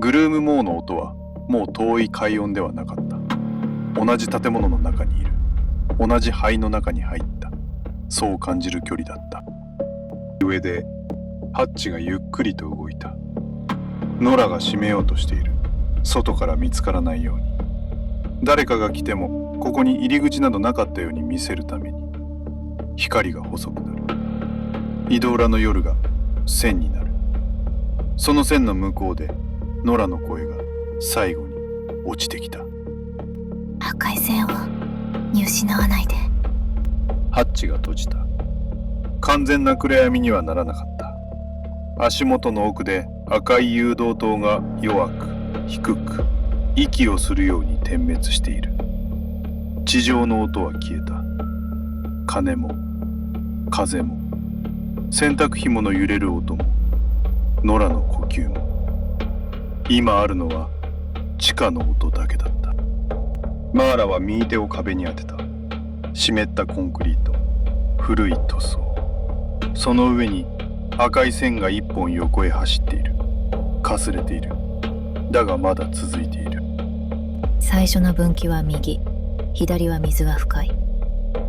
[SPEAKER 2] グルームモーの音はもう遠い快音ではなかった。同じ建物の中にいる。同じ肺の中に入った。そう感じる距離だった。上でハッチがゆっくりと動いた。ノラが閉めようとしている。外から見つからないように。誰かが来てもここに入り口などなかったように見せるために。光が細くなる。井戸裏の夜が線になる。その線の向こうでノラの声が最後に落ちてきた。
[SPEAKER 3] 赤い線を見失わないで。
[SPEAKER 2] ハッチが閉じた。完全な暗闇にはならなかった。足元の奥で赤い誘導灯が弱く低く息をするように点滅している。地上の音は消えた。鐘も風も洗濯紐の揺れる音も野良の呼吸も、今あるのは地下の音だけだった。マーラは右手を壁に当てた。湿ったコンクリート、古い塗装、その上に赤い線が一本横へ走っている。かすれている。だがまだ続いている。
[SPEAKER 1] 最初の分岐は右、左は水が深い。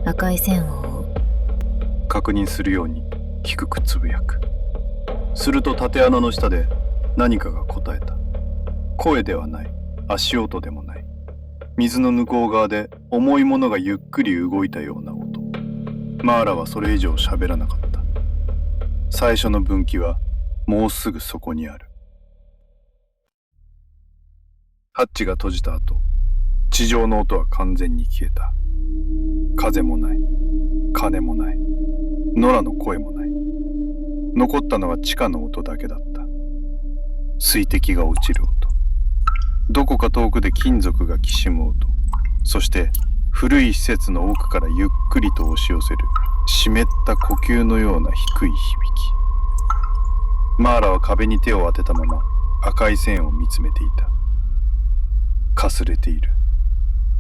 [SPEAKER 1] 赤い線を追う。
[SPEAKER 2] 確認するように低くつぶやく。すると縦穴の下で何かが答えた。声ではない、足音でもない。水の向こう側で重いものがゆっくり動いたような音。マーラはそれ以上喋らなかった。最初の分岐はもうすぐそこにある。ハッチが閉じた後、地上の音は完全に消えた。風もない、鐘もない、野良の声もない。残ったのは地下の音だけだった。水滴が落ちる音、どこか遠くで金属がきしむ音、そして古い施設の奥からゆっくりと押し寄せる湿った呼吸のような低い響き。マーラは壁に手を当てたまま赤い線を見つめていた。かすれている。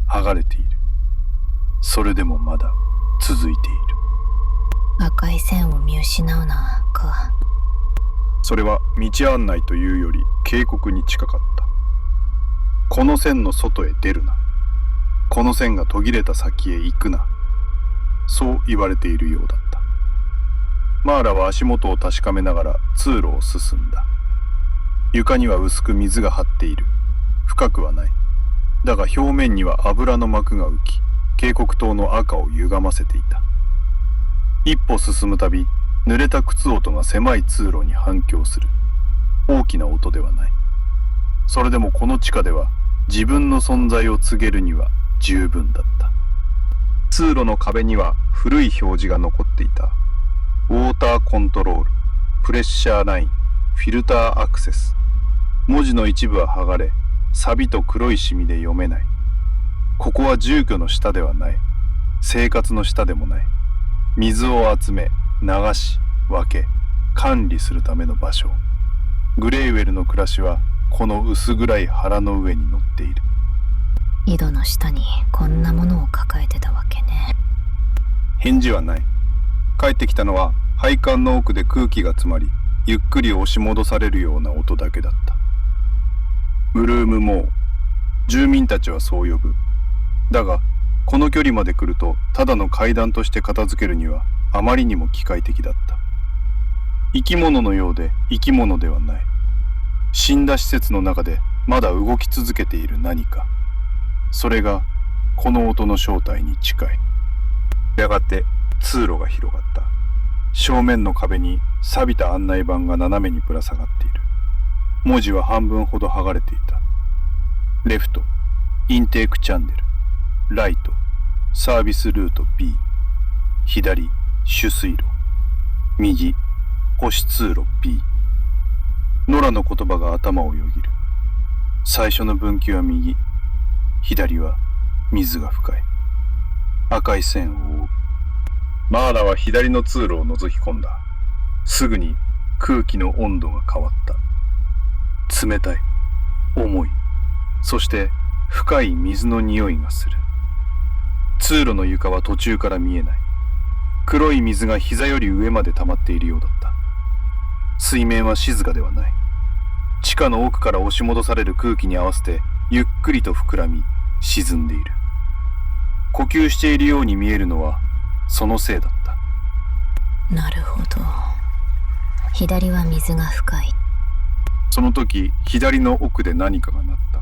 [SPEAKER 2] 剥がれている。それでもまだ続いている。
[SPEAKER 1] 赤い線を見失うなか。
[SPEAKER 2] それは道案内というより警告に近かった。この線の外へ出るな。この線が途切れた先へ行くな。そう言われているようだった。マーラは足元を確かめながら通路を進んだ。床には薄く水が張っている。深くはない。だが表面には油の膜が浮き、警告灯の赤を歪ませていた。一歩進むたび、濡れた靴音が狭い通路に反響する。大きな音ではない。それでもこの地下では自分の存在を告げるには十分だった。通路の壁には古い表示が残っていた。ウォーターコントロール、プレッシャーライン、フィルターアクセス。文字の一部は剥がれ、錆と黒いシミで読めない。ここは住居の下ではない。生活の下でもない。水を集め、流し、分け、管理するための場所。グレイウェルの暮らしはこの薄暗い腹の上に乗っている。
[SPEAKER 1] 井戸の下にこんなものを抱えてたわけね。
[SPEAKER 2] 返事はない。帰ってきたのは配管の奥で空気が詰まり、ゆっくり押し戻されるような音だけだった。ブルームモー、住民たちはそう呼ぶ。だがこの距離まで来るとただの階段として片付けるにはあまりにも機械的だった。生き物のようで生き物ではない。死んだ施設の中でまだ動き続けている何か。それがこの音の正体に近い。やがて通路が広がった。正面の壁に錆びた案内板が斜めにぶら下がっている。文字は半分ほど剥がれていた。レフト、インテークチャンネル。ライト、サービスルート B。左、取水路。右、個室通路 B。野良の言葉が頭をよぎる。最初の分岐は右。左は水が深い。赤い線を追う。マーラは左の通路を覗き込んだ。すぐに空気の温度が変わった。冷たい、重い、そして深い水の匂いがする。通路の床は途中から見えない。黒い水が膝より上まで溜まっているようだった。水面は静かではない。地下の奥から押し戻される空気に合わせてゆっくりと膨らみ沈んでいる。呼吸しているように見えるのはそのせいだった。
[SPEAKER 1] なるほど。左は水が深い。
[SPEAKER 2] その時左の奥で何かが鳴った。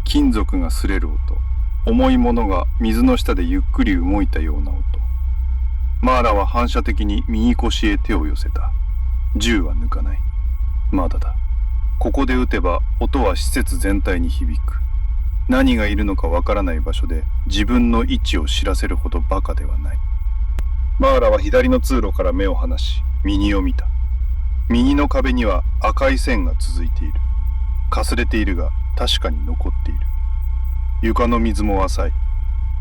[SPEAKER 2] 金属が擦れる音、重いものが水の下でゆっくり動いたような音。マーラは反射的に右腰へ手を寄せた。銃は抜かない。まだだ。ここで撃てば音は施設全体に響く。何がいるのかわからない場所で自分の位置を知らせるほどバカではない。マーラは左の通路から目を離し、右を見た。右の壁には赤い線が続いている。かすれているが確かに残っている。床の水も浅い。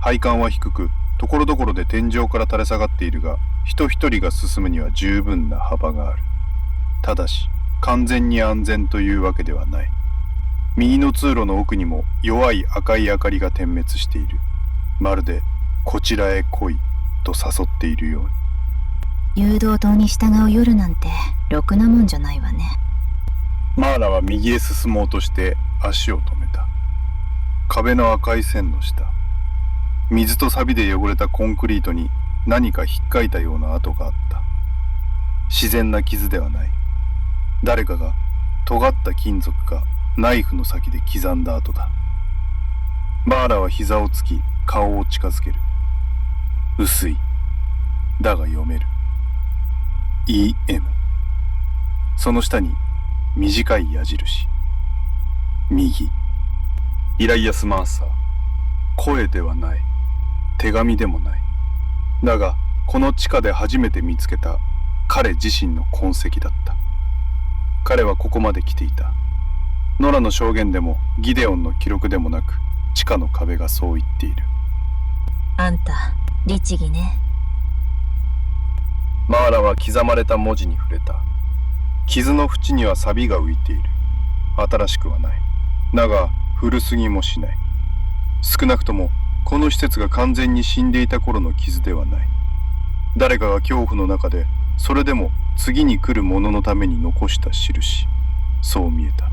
[SPEAKER 2] 配管は低く、ところどころで天井から垂れ下がっているが、人一人が進むには十分な幅がある。ただし、完全に安全というわけではない。右の通路の奥にも弱い赤い明かりが点滅している。まるで、こちらへ来い、と誘っているように。
[SPEAKER 1] 誘導灯に従う夜なんてろくなもんじゃないわね。
[SPEAKER 2] マーラは右へ進もうとして足を止めた。壁の赤い線の下、水と錆で汚れたコンクリートに何か引っかいたような跡があった。自然な傷ではない。誰かが尖った金属かナイフの先で刻んだ跡だ。マーラは膝をつき顔を近づける。薄い。だが読める。EM。その下に短い矢印。右。イライアス・マーサー。声ではない。手紙でもない。だが、この地下で初めて見つけた彼自身の痕跡だった。彼はここまで来ていた。ノラの証言でもギデオンの記録でもなく、地下の壁がそう言っている。
[SPEAKER 1] あんた、律儀ね。
[SPEAKER 2] マーラは刻まれた文字に触れた。傷の縁には錆が浮いている。新しくはない。だが、古すぎもしない。少なくとも、この施設が完全に死んでいた頃の傷ではない。誰かが恐怖の中で、それでも次に来る者のために残した印。そう見えた。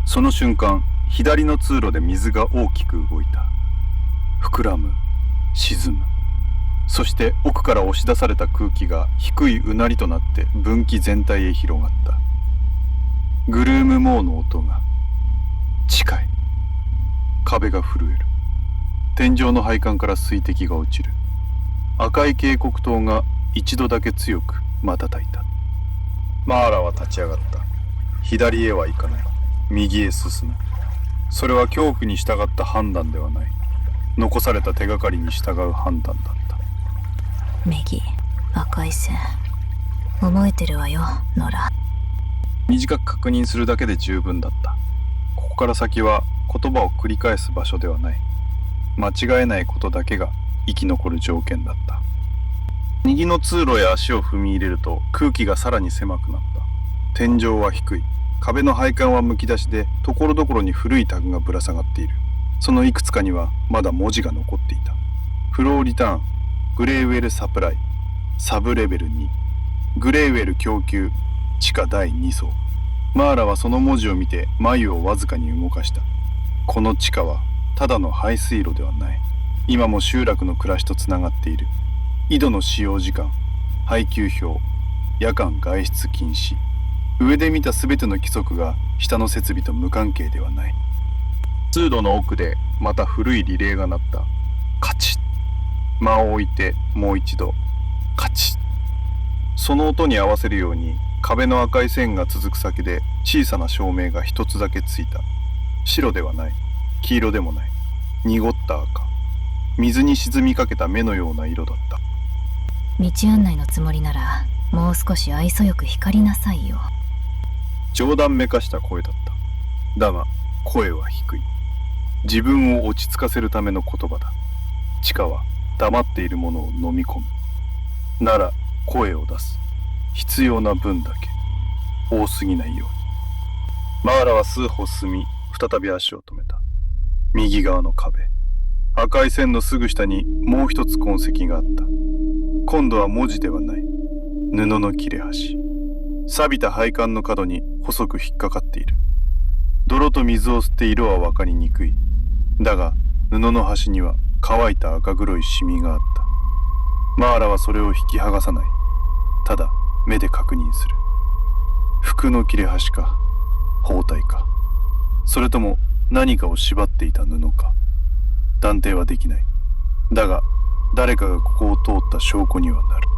[SPEAKER 2] その瞬間、左の通路で水が大きく動いた。膨らむ、沈む。そして奥から押し出された空気が低いうなりとなって分岐全体へ広がった。グルームモーの音が近い。壁が震える。天井の配管から水滴が落ちる。赤い警告灯が一度だけ強く瞬いた。マーラは立ち上がった。左へは行かない。右へ進む。それは恐怖に従った判断ではない。残された手がかりに従う判断だった。
[SPEAKER 1] 右、赤い線。覚えてるわよ、ノラ。
[SPEAKER 2] 短く確認するだけで十分だった。ここから先は言葉を繰り返す場所ではない。間違えないことだけが生き残る条件だった。右の通路へ足を踏み入れると空気がさらに狭くなった。天井は低い。壁の配管はむき出しで、ところどころに古いタグがぶら下がっている。そのいくつかにはまだ文字が残っていた。フローリターン、グレーウェルサプライ、サブレベル2、グレーウェル供給、地下第2層。マーラはその文字を見て眉をわずかに動かした。この地下はただの排水路ではない。今も集落の暮らしとつながっている。井戸の使用時間、配給表、夜間外出禁止。上で見たすべての規則が下の設備と無関係ではない。通路の奥でまた古いリレーが鳴った。カチッ。間を置いてもう一度。カチッ。その音に合わせるように壁の赤い線が続く先で小さな照明が一つだけついた。白ではない。黄色でもない。濁った赤。水に沈みかけた目のような色だった。
[SPEAKER 1] 道案内のつもりなら、もう少し愛想よく光りなさいよ。
[SPEAKER 2] 冗談めかした声だった。だが、声は低い。自分を落ち着かせるための言葉だ。地下は黙っているものを飲み込む。なら、声を出す。必要な分だけ。多すぎないように。マーラは数歩進み、再び足を止めた。右側の壁。赤い線のすぐ下にもう一つ痕跡があった。今度は文字ではない。布の切れ端。錆びた配管の角に細く引っかかっている。泥と水を吸って色は分かりにくい。だが布の端には乾いた赤黒いシミがあった。マーラはそれを引き剥がさない。ただ目で確認する。服の切れ端か、包帯か、それとも何かを縛っていた布か。断定はできない。だが誰かがここを通った証拠にはなる。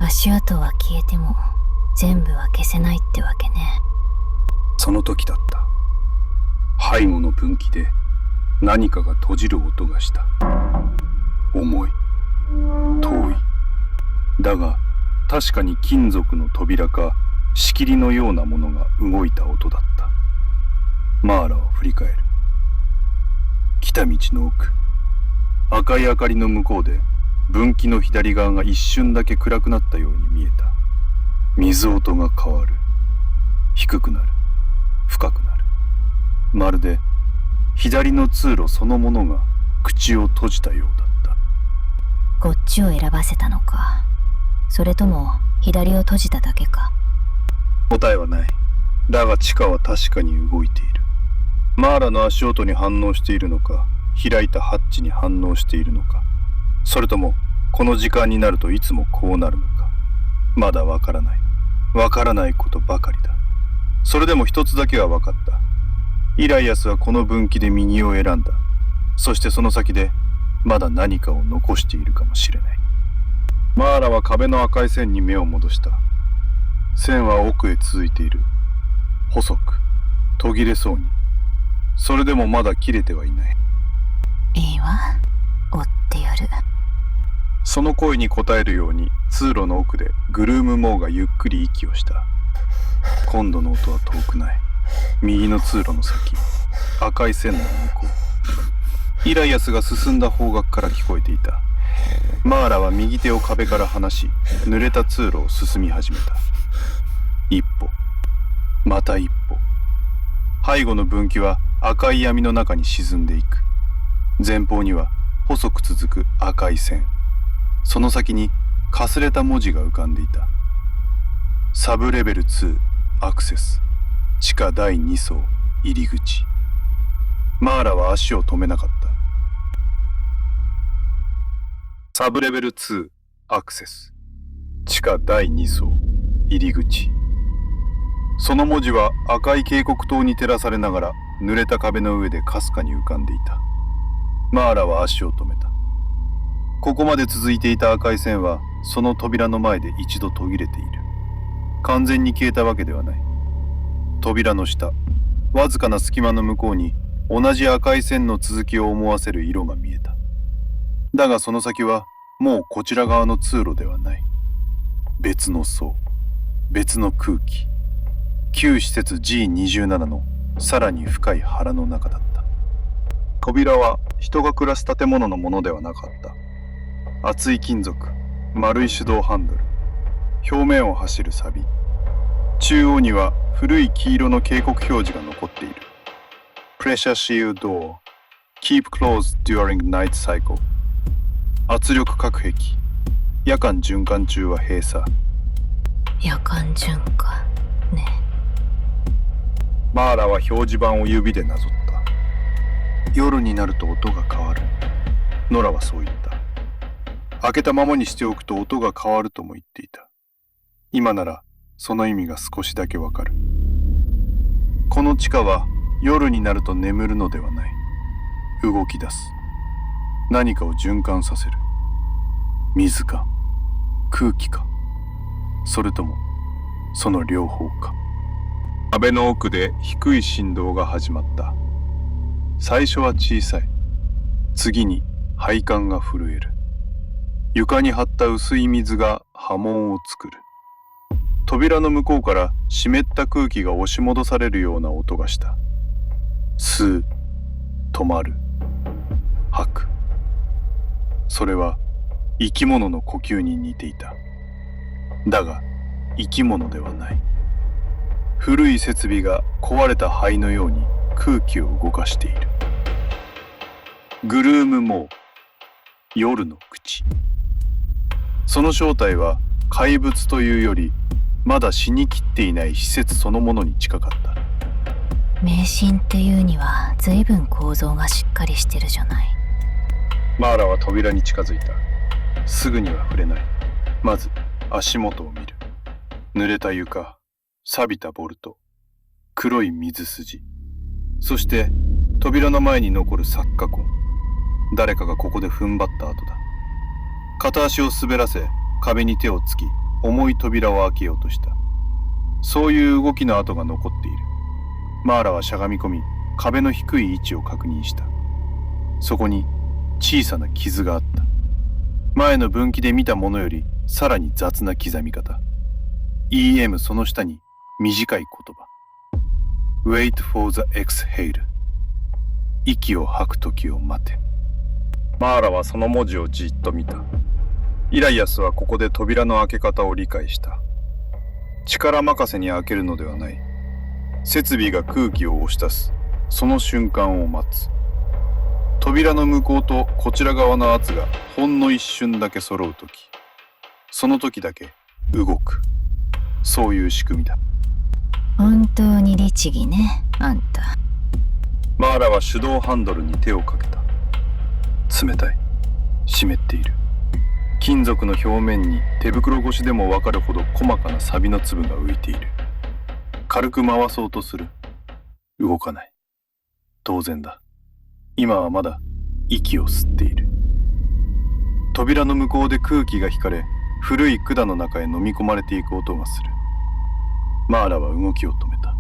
[SPEAKER 1] 足跡は消えても全部は消せないってわけね。
[SPEAKER 2] その時だった。背後の分岐で何かが閉じる音がした。重い、遠い。だが確かに金属の扉か仕切りのようなものが動いた音だった。マーラは振り返る。来た道の奥、赤い明かりの向こうで分岐の左側が一瞬だけ暗くなったように見えた。水音が変わる。低くなる。深くなる。まるで左の通路そのものが口を閉じたようだった。
[SPEAKER 1] こっちを選ばせたのか、それとも左を閉じただけか。
[SPEAKER 2] 答えはない。だが地下は確かに動いている。マーラの足音に反応しているのか、開いたハッチに反応しているのか、それともこの時間になるといつもこうなるのか、まだわからない。わからないことばかりだ。それでも一つだけは分かった。イライアスはこの分岐で右を選んだ。そしてその先でまだ何かを残しているかもしれない。マーラは壁の赤い線に目を戻した。線は奥へ続いている。細く、途切れそうに。それでもまだ切れてはいない。
[SPEAKER 1] いいわ、追ってやる。
[SPEAKER 2] その声に応えるように通路の奥でグルーム・モーがゆっくり息をした。今度の音は遠くない。右の通路の先、赤い線の向こう。イライアスが進んだ方角から聞こえていた。マーラは右手を壁から離し、濡れた通路を進み始めた。一歩、また一歩。背後の分岐は赤い闇の中に沈んでいく。前方には細く続く赤い線。その先にかすれた文字が浮かんでいた。サブレベル2アクセス、地下第2層入り口。マーラは足を止めなかった。サブレベル2アクセス、地下第2層入り口。その文字は赤い警告灯に照らされながら濡れた壁の上でかすかに浮かんでいた。マーラは足を止めた。ここまで続いていた赤い線はその扉の前で一度途切れている。完全に消えたわけではない。扉の下、わずかな隙間の向こうに同じ赤い線の続きを思わせる色が見えた。だがその先はもうこちら側の通路ではない。別の層、別の空気。旧施設 G27 のさらに深い腹の中だった。扉は人が暮らす建物のものではなかった。厚い金属、丸い手動ハンドル、表面を走るサビ。中央には古い黄色の警告表示が残っている。Pressure Shield Door Keep Closed During Night Cycle。 圧力隔壁、夜間循環中は閉鎖。
[SPEAKER 1] 夜間循環ね。
[SPEAKER 2] マーラは表示板を指でなぞった。夜になると音が変わる。ノラはそう言った。開けたままにしておくと音が変わるとも言っていた。今ならその意味が少しだけわかる。この地下は夜になると眠るのではない。動き出す。何かを循環させる。水か空気か、それともその両方か。壁の奥で低い振動が始まった。最初は小さい。次に配管が震える。床に張った薄い水が波紋を作る。扉の向こうから湿った空気が押し戻されるような音がした。吸う、止まる、吐く。それは生き物の呼吸に似ていた。だが生き物ではない。古い設備が壊れた灰のように空気を動かしている。グルームモー、夜の口。その正体は怪物というよりまだ死にきっていない施設そのものに近かった。
[SPEAKER 1] 迷信っていうには随分構造がしっかりしてるじゃない。
[SPEAKER 2] マーラは扉に近づいた。すぐには触れない。まず足元を見る。濡れた床、錆びたボルト、黒い水筋、そして扉の前に残る擦過痕。誰かがここで踏ん張った跡だ。片足を滑らせ壁に手をつき重い扉を開けようとした。そういう動きの跡が残っている。マーラはしゃがみ込み壁の低い位置を確認した。そこに小さな傷があった。前の分岐で見たものよりさらに雑な刻み方。EM その下に短い言葉。Wait for the exhale。息を吐く時を待て。マーラはその文字をじっと見た。イライアスはここで扉の開け方を理解した。力任せに開けるのではない。設備が空気を押し出す、その瞬間を待つ。扉の向こうとこちら側の圧がほんの一瞬だけ揃うとき、その時だけ動く。そういう仕組みだ。
[SPEAKER 1] 本当に律儀ね、あんた。
[SPEAKER 2] マーラは手動ハンドルに手をかけた。冷たい。湿っている。金属の表面に手袋越しでもわかるほど細かなサビの粒が浮いている。軽く回そうとする。動かない。当然だ。今はまだ息を吸っている。扉の向こうで空気が引かれ、古い管の中へ飲み込まれていく音がする。マーラは動きを止めた。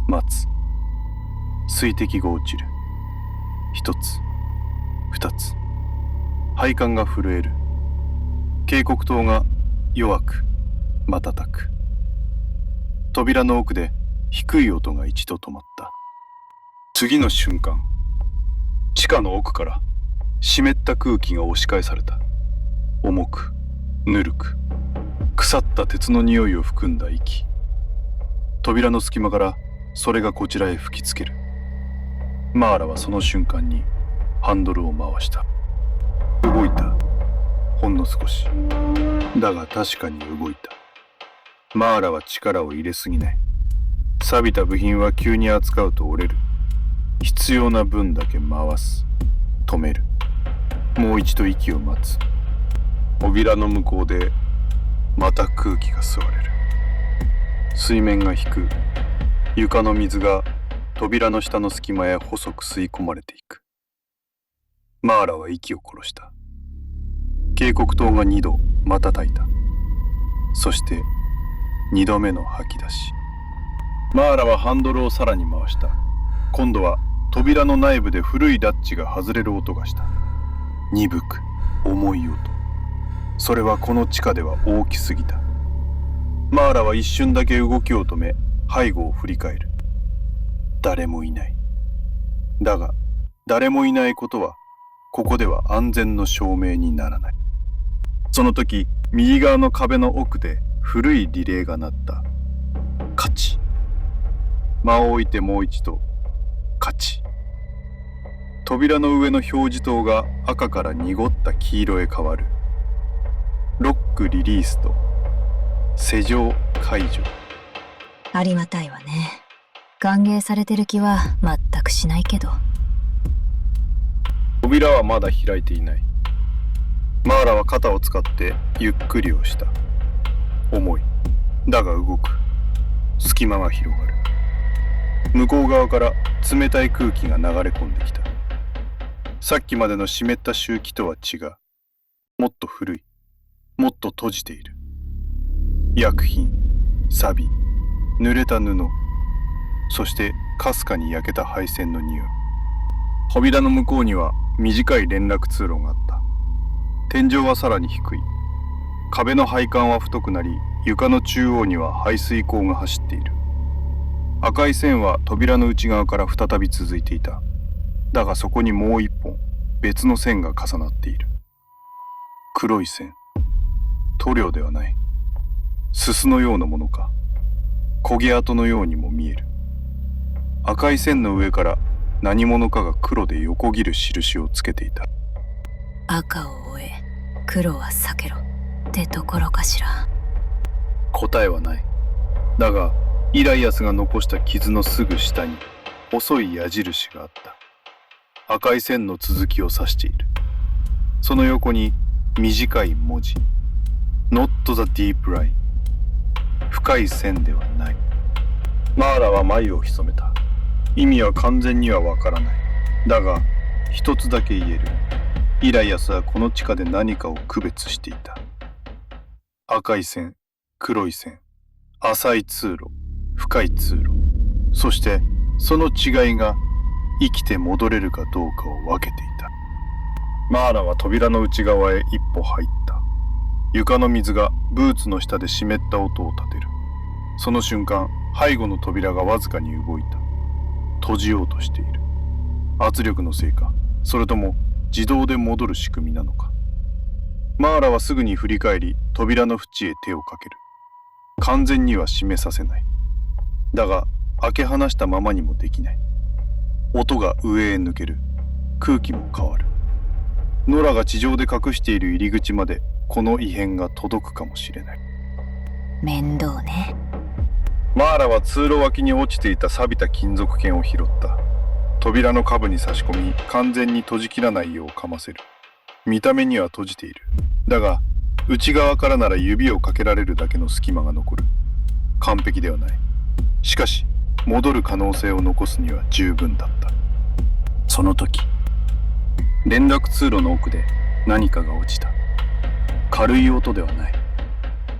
[SPEAKER 2] 待つ。水滴が落ちる。一つ、二つ。配管が震える。警告灯が弱く瞬く。扉の奥で低い音が一度止まった。次の瞬間、地下の奥から湿った空気が押し返された。重く、ぬるく、腐った鉄の匂いを含んだ息。扉の隙間からそれがこちらへ吹きつける。マーラはその瞬間にハンドルを回した。動いた。ほんの少し。だが確かに動いた。マーラは力を入れすぎない。錆びた部品は急に扱うと折れる。必要な分だけ回す。止める。もう一度息を待つ。扉の向こうでまた空気が吸われる。水面が引く。床の水が扉の下の隙間へ細く吸い込まれていく。マーラは息を殺した。警告灯が2度瞬いた。そして2度目の吐き出し。マーラはハンドルをさらに回した。今度は扉の内部で古いラッチが外れる音がした。鈍く重い音。それはこの地下では大きすぎた。マーラは一瞬だけ動きを止め、背後を振り返る。誰もいない。だが誰もいないことはここでは安全の証明にならない。その時、右側の壁の奥で古いリレーが鳴った。カチ。間を置いてもう一度。カチ。扉の上の表示灯が赤から濁った黄色へ変わる。ロックリリースと施錠解除。
[SPEAKER 1] ありがたいわね。歓迎されてる気は全くしないけど。
[SPEAKER 2] 扉はまだ開いていない。マーラは肩を使ってゆっくり押した。重い。だが動く。隙間が広がる。向こう側から冷たい空気が流れ込んできた。さっきまでの湿った周期とは違う。もっと古い。もっと閉じている。薬品、錆、濡れた布、そしてかすかに焼けた配線の匂い。扉の向こうには短い連絡通路があった。天井はさらに低い。壁の配管は太くなり、床の中央には排水口が走っている。赤い線は扉の内側から再び続いていた。だがそこにもう一本、別の線が重なっている。黒い線。塗料ではない。すすのようなものか。焦げ跡のようにも見える。赤い線の上から何者かが黒で横切る印をつけていた。
[SPEAKER 1] 赤を追え、黒は避けろってところかしら。
[SPEAKER 2] 答えはない。だがイライアスが残した傷のすぐ下に細い矢印があった。赤い線の続きを指している。その横に短い文字。Not the deep line。深い線ではない。マーラは眉を潜めた。意味は完全にはわからない。だが一つだけ言える。イライアスはこの地下で何かを区別していた。赤い線、黒い線、浅い通路、深い通路。そしてその違いが生きて戻れるかどうかを分けていた。マーラは扉の内側へ一歩入った。床の水がブーツの下で湿った音を立てる。その瞬間、背後の扉がわずかに動いた。閉じようとしている。圧力のせいか、それとも自動で戻る仕組みなのか。マーラはすぐに振り返り、扉の縁へ手をかける。完全には閉めさせない。だが、開け放したままにもできない。音が上へ抜ける。空気も変わる。ノラが地上で隠している入り口までこの異変が届くかもしれない。
[SPEAKER 1] 面倒ね。
[SPEAKER 2] マーラは通路脇に落ちていた錆びた金属剣を拾った。扉の下部に差し込み、完全に閉じきらないようかませる。見た目には閉じている。だが、内側からなら指をかけられるだけの隙間が残る。完璧ではない。しかし、戻る可能性を残すには十分だった。その時、連絡通路の奥で何かが落ちた。軽い音ではない。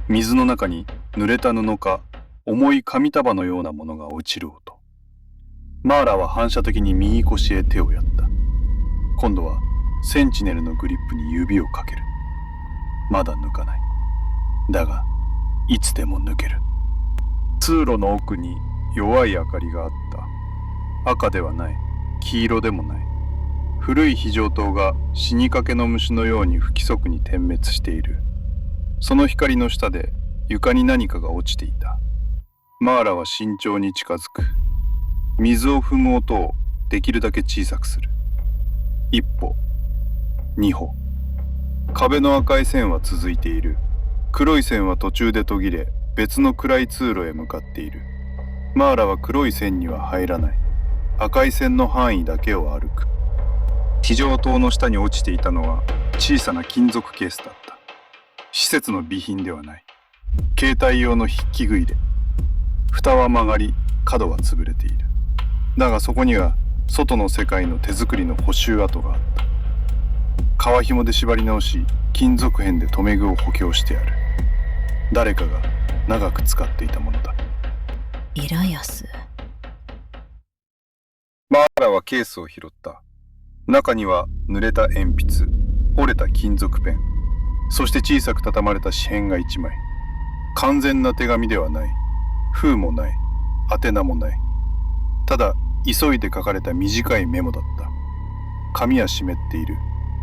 [SPEAKER 2] 水の中に濡れた布か重い紙束のようなものが落ちる音。マーラは反射的に右腰へ手をやった。今度はセンチネルのグリップに指をかける。まだ抜かない。だが、いつでも抜ける。通路の奥に弱い明かりがあった。赤ではない。黄色でもない。古い非常灯が死にかけの虫のように不規則に点滅している。その光の下で床に何かが落ちていた。マーラは慎重に近づく。水を踏む音をできるだけ小さくする。一歩、二歩。壁の赤い線は続いている。黒い線は途中で途切れ、別の暗い通路へ向かっている。マーラは黒い線には入らない。赤い線の範囲だけを歩く。非常灯の下に落ちていたのは小さな金属ケースだった。施設の備品ではない。携帯用の筆記具入れ。蓋は曲がり、角は潰れている。だがそこには外の世界の手作りの補修跡があった。革紐で縛り直し、金属片で留め具を補強してある。誰かが長く使っていたものだ。
[SPEAKER 1] イラヤス。
[SPEAKER 2] マーラはケースを拾った。中には濡れた鉛筆、折れた金属ペン、そして小さく畳まれた紙片が1枚。完全な手紙ではない。封もない。宛名もない。ただ、急いで書かれた短いメモだった。紙は湿っている。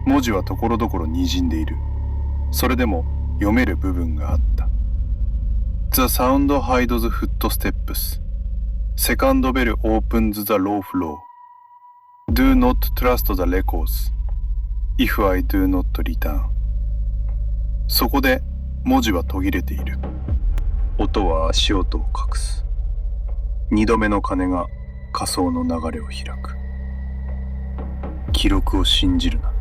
[SPEAKER 2] 文字はところどころ滲んでいる。それでも読める部分があった。The sound hides footsteps. Second bell opens the low floor.Do not trust the records. If I do not return. そこで文字は途切れている。音は足音を隠す。二度目の鐘が仮想の流れを開く。記録を信じるな。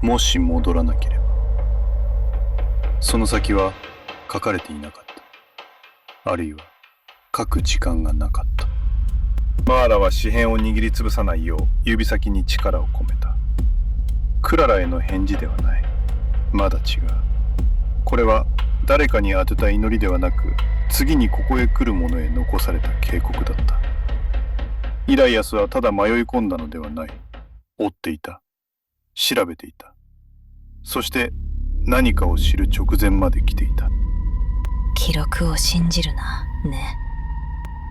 [SPEAKER 2] もし戻らなければ。その先は書かれていなかった。あるいは書く時間がなかった。マーラは紙片を握りつぶさないよう指先に力を込めた。クララへの返事ではない。まだ違う。これは誰かに当てた祈りではなく、次にここへ来る者へ残された警告だった。イライアスはただ迷い込んだのではない。追っていた。調べていた。そして何かを知る直前まで来ていた。
[SPEAKER 1] 記録を信じるな、ね。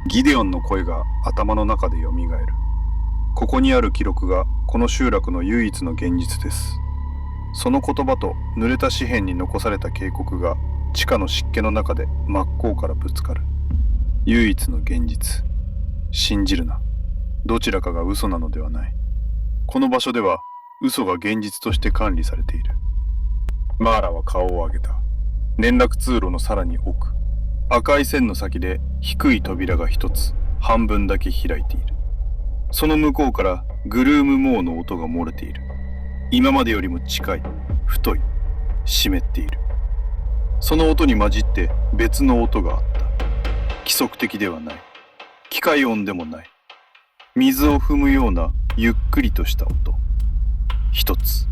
[SPEAKER 2] ギデオンの声が頭の中でよみがえる。ここにある記録がこの集落の唯一の現実です。その言葉と濡れた紙片に残された警告が地下の湿気の中で真っ向からぶつかる。唯一の現実。信じるな。どちらかが嘘なのではない。この場所では嘘が現実として管理されている。マーラは顔を上げた。連絡通路のさらに奥。赤い線の先で低い扉が一つ半分だけ開いている。その向こうからグルームモーの音が漏れている。今までよりも近い、太い、湿っている。その音に混じって別の音があった。規則的ではない。機械音でもない。水を踏むようなゆっくりとした音。一つ。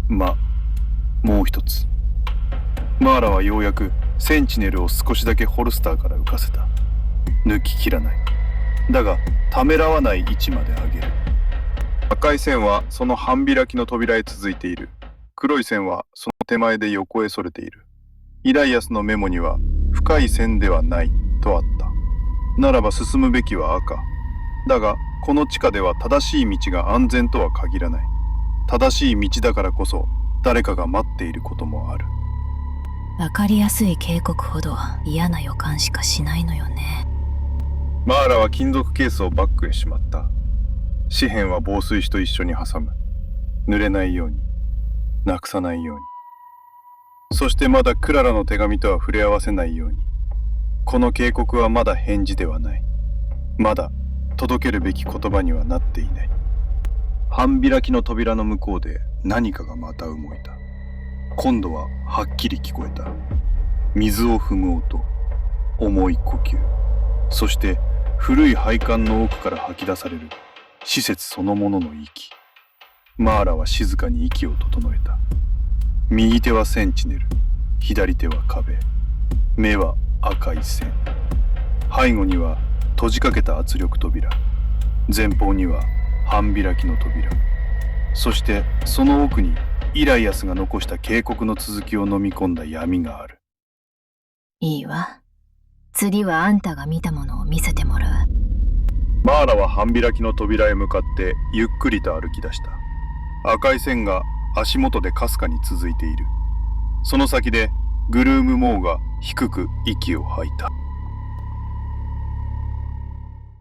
[SPEAKER 2] もう一つ。マーラはようやくセンチネルを少しだけホルスターから浮かせた。抜ききらない。だがためらわない位置まで上げる。赤い線はその半開きの扉へ続いている。黒い線はその手前で横へそれている。イライアスのメモには深い線ではないとあった。ならば進むべきは赤。だがこの地下では正しい道が安全とは限らない。正しい道だからこそ誰かが待っていることもある。
[SPEAKER 1] わかりやすい警告ほど嫌な予感しかしないのよね。
[SPEAKER 2] マーラは金属ケースをバッグへしまった。紙片は防水紙と一緒に挟む。濡れないように、なくさないように。そしてまだクララの手紙とは触れ合わせないように。この警告はまだ返事ではない。まだ届けるべき言葉にはなっていない。半開きの扉の向こうで何かがまた動いた。今度ははっきり聞こえた。水を踏む音、重い呼吸、そして古い配管の奥から吐き出される施設そのものの息。マーラは静かに息を整えた。右手はセンチネル、左手は壁、目は赤い線。背後には閉じかけた圧力扉、前方には半開きの扉、そしてその奥にイライアスが残した警告の続きを飲み込んだ闇がある。
[SPEAKER 1] いいわ。次はあんたが見たものを見せてもらう。
[SPEAKER 2] マーラは半開きの扉へ向かってゆっくりと歩き出した。赤い線が足元でかすかに続いている。その先でグルームモーが低く息を吐いた。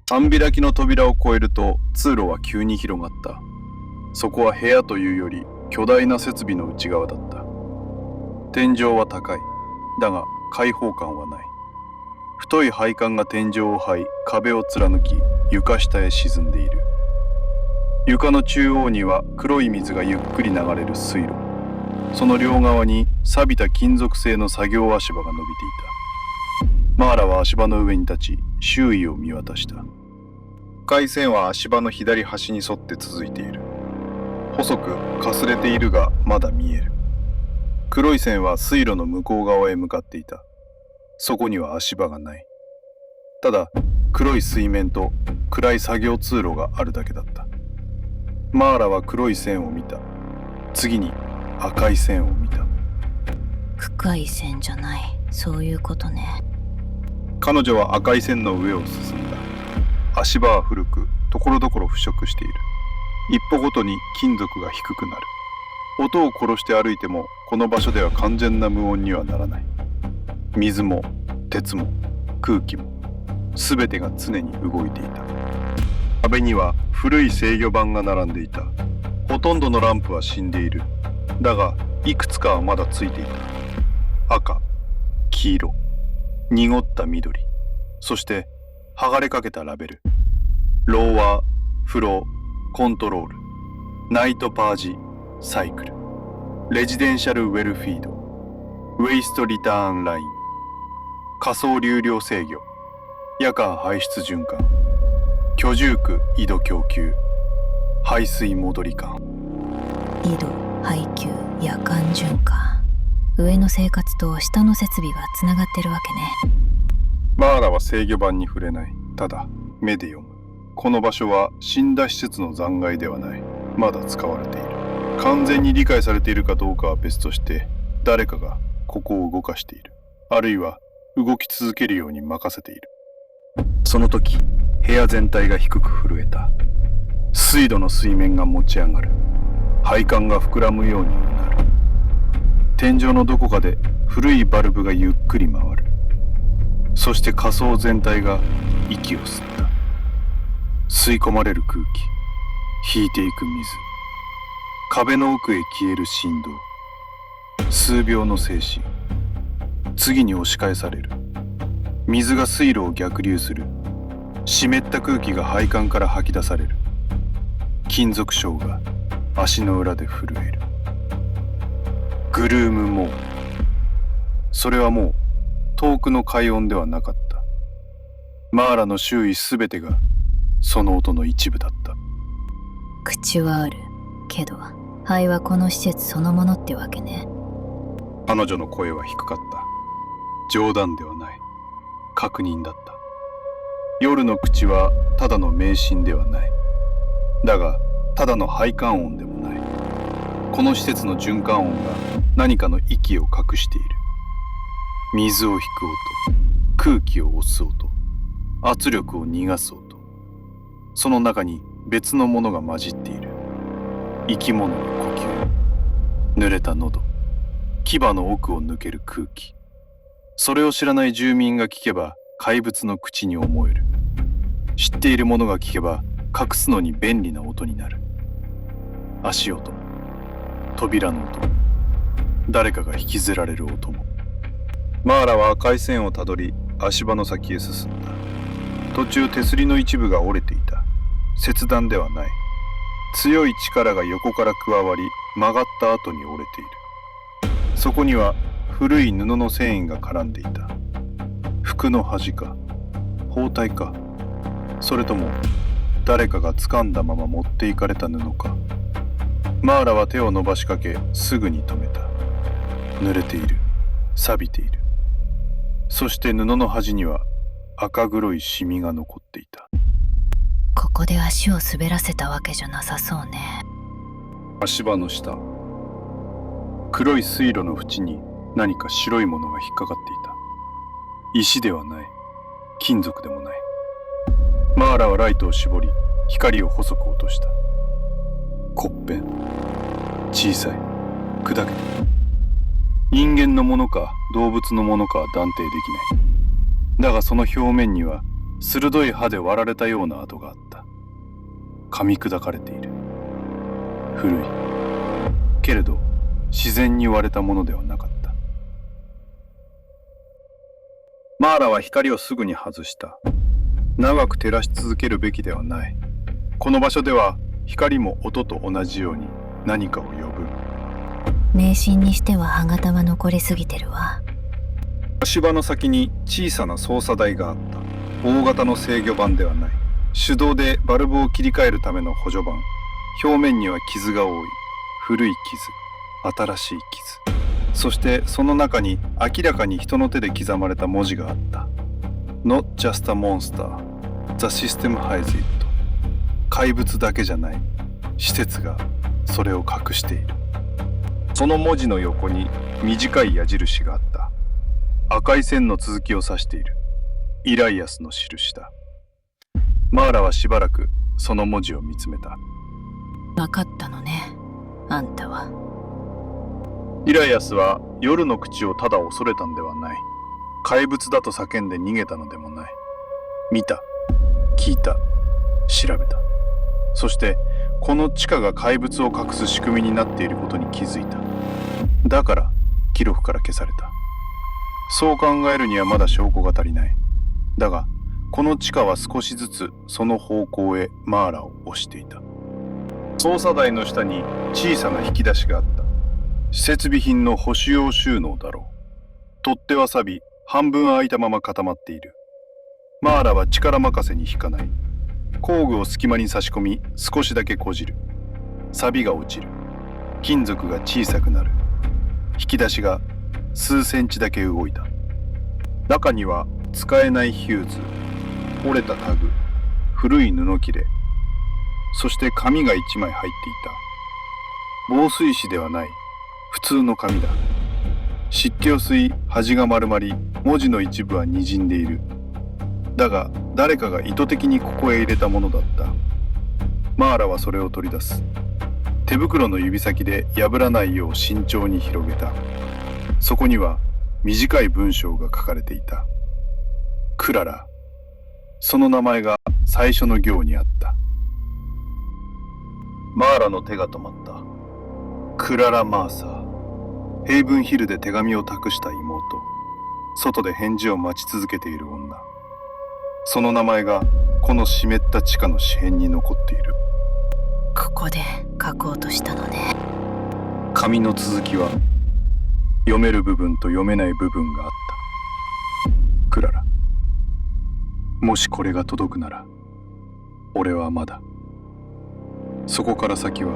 [SPEAKER 2] 半開きの扉を越えると通路は急に広がった。そこは部屋というより巨大な設備の内側だった。天井は高い。だが開放感はない。太い配管が天井を這い、壁を貫き、床下へ沈んでいる。床の中央には黒い水がゆっくり流れる水路。その両側に錆びた金属製の作業足場が伸びていた。マーラは足場の上に立ち、周囲を見渡した。赤い線は足場の左端に沿って続いている。細くかすれているがまだ見える。黒い線は水路の向こう側へ向かっていた。そこには足場がない。ただ黒い水面と暗い作業通路があるだけだった。マーラは黒い線を見た。次に赤い線を見た。
[SPEAKER 1] 深い線じゃない。そういうことね。
[SPEAKER 2] 彼女は赤い線の上を進んだ。足場は古く、ところどころ腐食している。一歩ごとに金属が低くなる。音を殺して歩いてもこの場所では完全な無音にはならない。水も鉄も空気も全てが常に動いていた。壁には古い制御盤が並んでいた。ほとんどのランプは死んでいる。だがいくつかはまだついていた。赤、黄色、濁った緑、そして剥がれかけたラベル。ローワー、フロー、コントロール、ナイトパージ、サイクル、レジデンシャルウェルフィード、ウェイストリターンライン、仮想流量制御、夜間排出循環、居住区井戸供給、排水戻り管。
[SPEAKER 1] 井戸、配給、夜間循環。上の生活と下の設備がつながってるわけね。
[SPEAKER 2] マーラは制御盤に触れない。ただ目で読む。この場所は死んだ施設の残骸ではない。まだ使われている。完全に理解されているかどうかは別として、誰かがここを動かしている。あるいは動き続けるように任せている。その時、部屋全体が低く震えた。水路の水面が持ち上がる。配管が膨らむようになる。天井のどこかで古いバルブがゆっくり回る。そして仮想全体が息を吸った。吸い込まれる空気、引いていく水、壁の奥へ消える振動、数秒の静止。次に押し返される。水が水路を逆流する。湿った空気が配管から吐き出される。金属ショーが足の裏で震える。グルームモー。それはもう遠くの快音ではなかった。マーラの周囲すべてがその音の一部だった。
[SPEAKER 1] 口はあるけど肺はこの施設そのものってわけね。
[SPEAKER 2] 彼女の声は低かった。冗談ではない。確認だった。夜の口はただの迷信ではない。だがただの配管音でもない。この施設の循環音が何かの息を隠している。水を引く音、空気を押す音、圧力を逃がす音。その中に別のものが混じっている。生き物の呼吸、濡れた喉、牙の奥を抜ける空気。それを知らない住民が聞けば怪物の口に思える。知っている者が聞けば隠すのに便利な音になる。足音、扉の音、誰かが引きずられる音も。マーラは赤い線をたどり足場の先へ進んだ。途中手すりの一部が折れていた。切断ではない。強い力が横から加わり曲がった後に折れている。そこには古い布の繊維が絡んでいた。服の端か、包帯か、それとも誰かが掴んだまま持っていかれた布か。マーラは手を伸ばしかけすぐに止めた。濡れている、錆びている。そして布の端には赤黒いシミが残っていた。
[SPEAKER 1] ここで足を滑らせたわけじゃなさそうね。
[SPEAKER 2] 足場の下、黒い水路の縁に何か白いものが引っかかっていた。石ではない、金属でもない。マーラはライトを絞り光を細く落とした。骨片、小さい、砕けている。人間のものか動物のものかは断定できない。だがその表面には鋭い刃で割られたような跡があった。噛み砕かれている。古いけれど自然に割れたものではなかった。マーラは光をすぐに外した。長く照らし続けるべきではない。この場所では光も音と同じように何かを呼ぶ。
[SPEAKER 1] 迷信にしては歯型は残りすぎてるわ。
[SPEAKER 2] 足場の先に小さな操作台があった。大型の制御盤ではない。手動でバルブを切り替えるための補助盤。表面には傷が多い。古い傷、新しい傷。そしてその中に明らかに人の手で刻まれた文字があった。Not just a monster. The system hides it. 怪物だけじゃない。施設がそれを隠している。その文字の横に短い矢印があった。赤い線の続きを指している。イライアスの印だ。マーラはしばらくその文字を見つめた。
[SPEAKER 1] 分かったのね、あんたは。
[SPEAKER 2] イライアスは夜の口をただ恐れたんではない。怪物だと叫んで逃げたのでもない。見た、聞いた、調べた。そしてこの地下が怪物を隠す仕組みになっていることに気づいた。だから記録から消された。そう考えるにはまだ証拠が足りない。だがこの地下は少しずつその方向へマーラを押していた。操作台の下に小さな引き出しがあった。設備品の保守用収納だろう。取っ手は錆び、半分開いたまま固まっている。マーラは力任せに引かない。工具を隙間に差し込み少しだけこじる。錆びが落ちる。金属が小さくなる。引き出しが数センチだけ動いた。中には使えないヒューズ、折れたタグ、古い布切れ、そして紙が1枚入っていた。防水紙ではない、普通の紙だ。湿気を吸い端が丸まり、文字の一部は滲んでいる。だが誰かが意図的にここへ入れたものだった。マーラはそれを取り出す。手袋の指先で破らないよう慎重に広げた。そこには短い文章が書かれていた。クララ。その名前が最初の行にあった。マーラの手が止まった。クララ・マーサー。ヘイブンヒルで手紙を託した妹。外で返事を待ち続けている女。その名前がこの湿った地下の紙片に残っている。
[SPEAKER 1] ここで書こうとしたのね。
[SPEAKER 2] 紙の続きは読める部分と読めない部分があった。クララ。もしこれが届くなら、俺はまだ。そこから先は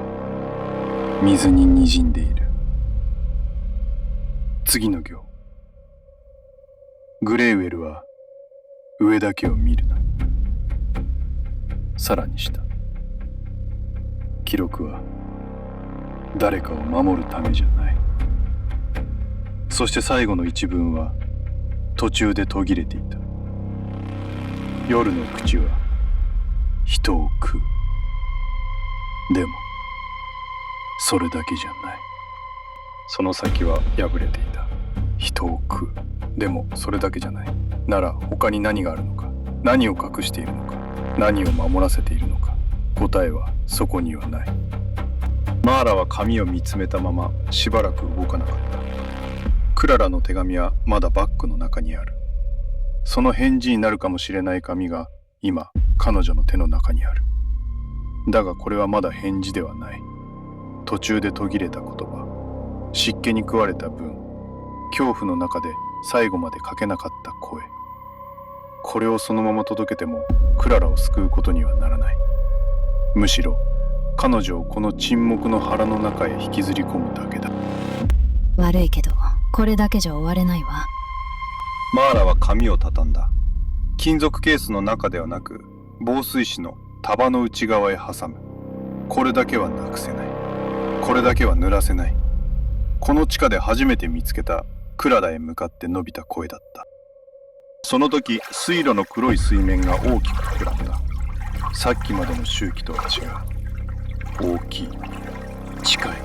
[SPEAKER 2] 水に滲んでいる。次の行。グレイウェルは上だけを見るな。さらにした。記録は誰かを守るためじゃない。そして最後の一文は途中で途切れていた。夜の口は人を食う。でもそれだけじゃない。その先は破れていた。人を食う。でもそれだけじゃない。なら他に何があるのか。何を隠しているのか。何を守らせているのか。答えはそこにはない。マーラは紙を見つめたまましばらく動かなかった。クララの手紙はまだバッグの中にある。その返事になるかもしれない紙が今彼女の手の中にある。だがこれはまだ返事ではない。途中で途切れた言葉、湿気に食われた文、恐怖の中で最後までかけなかった声。これをそのまま届けてもクララを救うことにはならない。むしろ彼女をこの沈黙の腹の中へ引きずり込むだけだ。
[SPEAKER 1] 悪いけどこれだけじゃ終われないわ。
[SPEAKER 2] マーラは紙を畳んだ。金属ケースの中ではなく防水紙の束の内側へ挟む。これだけはなくせない。これだけは濡らせない。この地下で初めて見つけたクララへ向かって伸びた声だった。その時水路の黒い水面が大きく膨らんだ。さっきまでの周期とは違う。大きい。近い。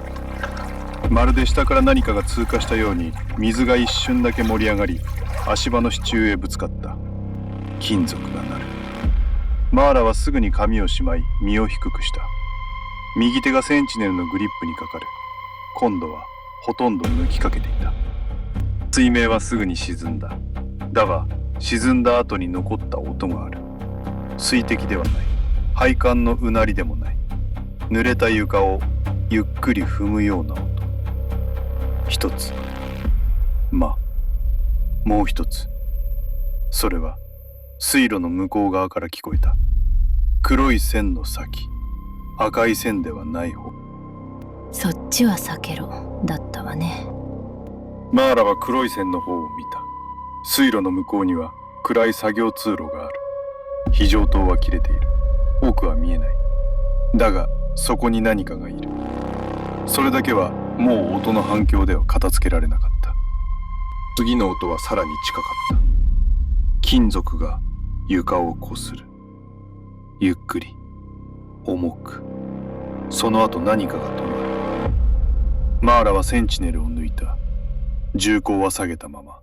[SPEAKER 2] まるで下から何かが通過したように水が一瞬だけ盛り上がり、足場の支柱へぶつかった。金属が鳴る。マーラはすぐに髪をしまい身を低くした。右手がセンチネルのグリップにかかる。今度はほとんど抜きかけていた。水面はすぐに沈んだ。だが沈んだ後に残った音がある。水滴ではない。配管のうなりでもない。濡れた床をゆっくり踏むような音。一つ。もう一つ。それは水路の向こう側から聞こえた。黒い線の先。赤い線ではない方。
[SPEAKER 1] そっちは避けろだったわね。
[SPEAKER 2] マーラは黒い線の方を見た。水路の向こうには暗い作業通路がある。非常灯は切れている。奥は見えない。だがそこに何かがいる。それだけはもう音の反響では片付けられなかった。次の音はさらに近かった。金属が床をこする。ゆっくり、重く。その後何かが止まる。マーラはセンチネルを抜いた。銃口は下げたまま。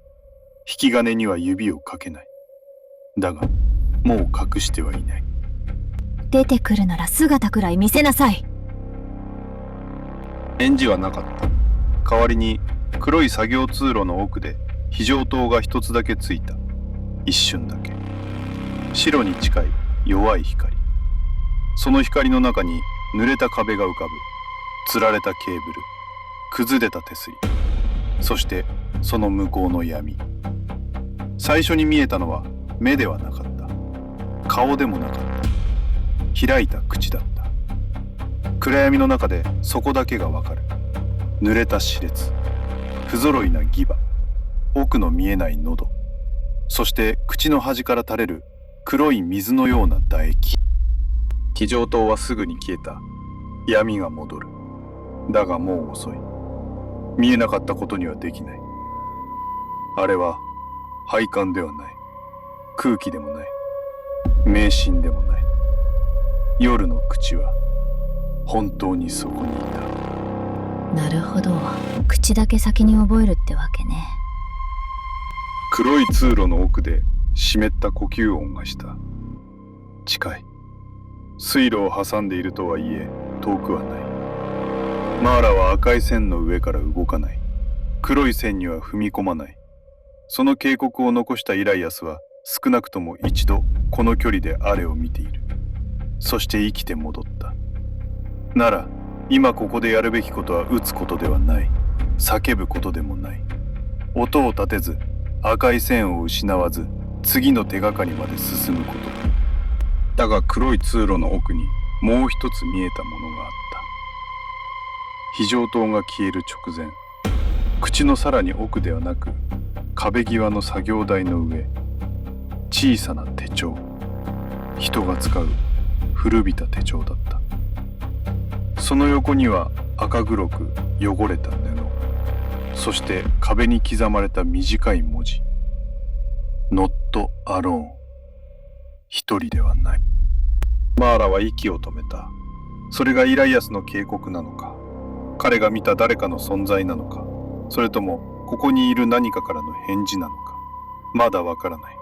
[SPEAKER 2] 引き金には指をかけない。だがもう隠してはいない。
[SPEAKER 1] 出てくるなら姿くらい見せなさい。
[SPEAKER 2] 返事はなかった。代わりに黒い作業通路の奥で非常灯が一つだけついた。一瞬だけ。白に近い弱い光。その光の中に濡れた壁が浮かぶ。つられたケーブル。崩れた手すり。そしてその向こうの闇。最初に見えたのは目ではなかった。顔でもなかった。開いた口だった。暗闇の中でそこだけがわかる。濡れた歯列。不揃いな牙。奥の見えない喉。そして口の端から垂れる黒い水のような唾液。非常灯はすぐに消えた。闇が戻る。だがもう遅い。見えなかったことにはできない。あれは配管ではない。空気でもない。迷信でもない。夜の口は本当にそこにいた。
[SPEAKER 1] なるほど、口だけ先に覚えるってわけね。
[SPEAKER 2] 黒い通路の奥で湿った呼吸音がした。近い。水路を挟んでいるとはいえ遠くはない。マーラは赤い線の上から動かない。黒い線には踏み込まない。その警告を残したイライアスは少なくとも一度この距離でアレを見ている。そして生きて戻った。なら今ここでやるべきことは撃つことではない。叫ぶことでもない。音を立てず赤い線を失わず次の手がかりまで進むこと。だが黒い通路の奥にもう一つ見えたものがあった。非常灯が消える直前、口のさらに奥ではなく壁際の作業台の上、小さな手帳。人が使う古びた手帳だった。その横には赤黒く汚れた布、そして壁に刻まれた短い文字。Not alone。一人ではない。マーラは息を止めた。それがイライアスの警告なのか、彼が見た誰かの存在なのか、それともここにいる何かからの返事なのか、まだわからない。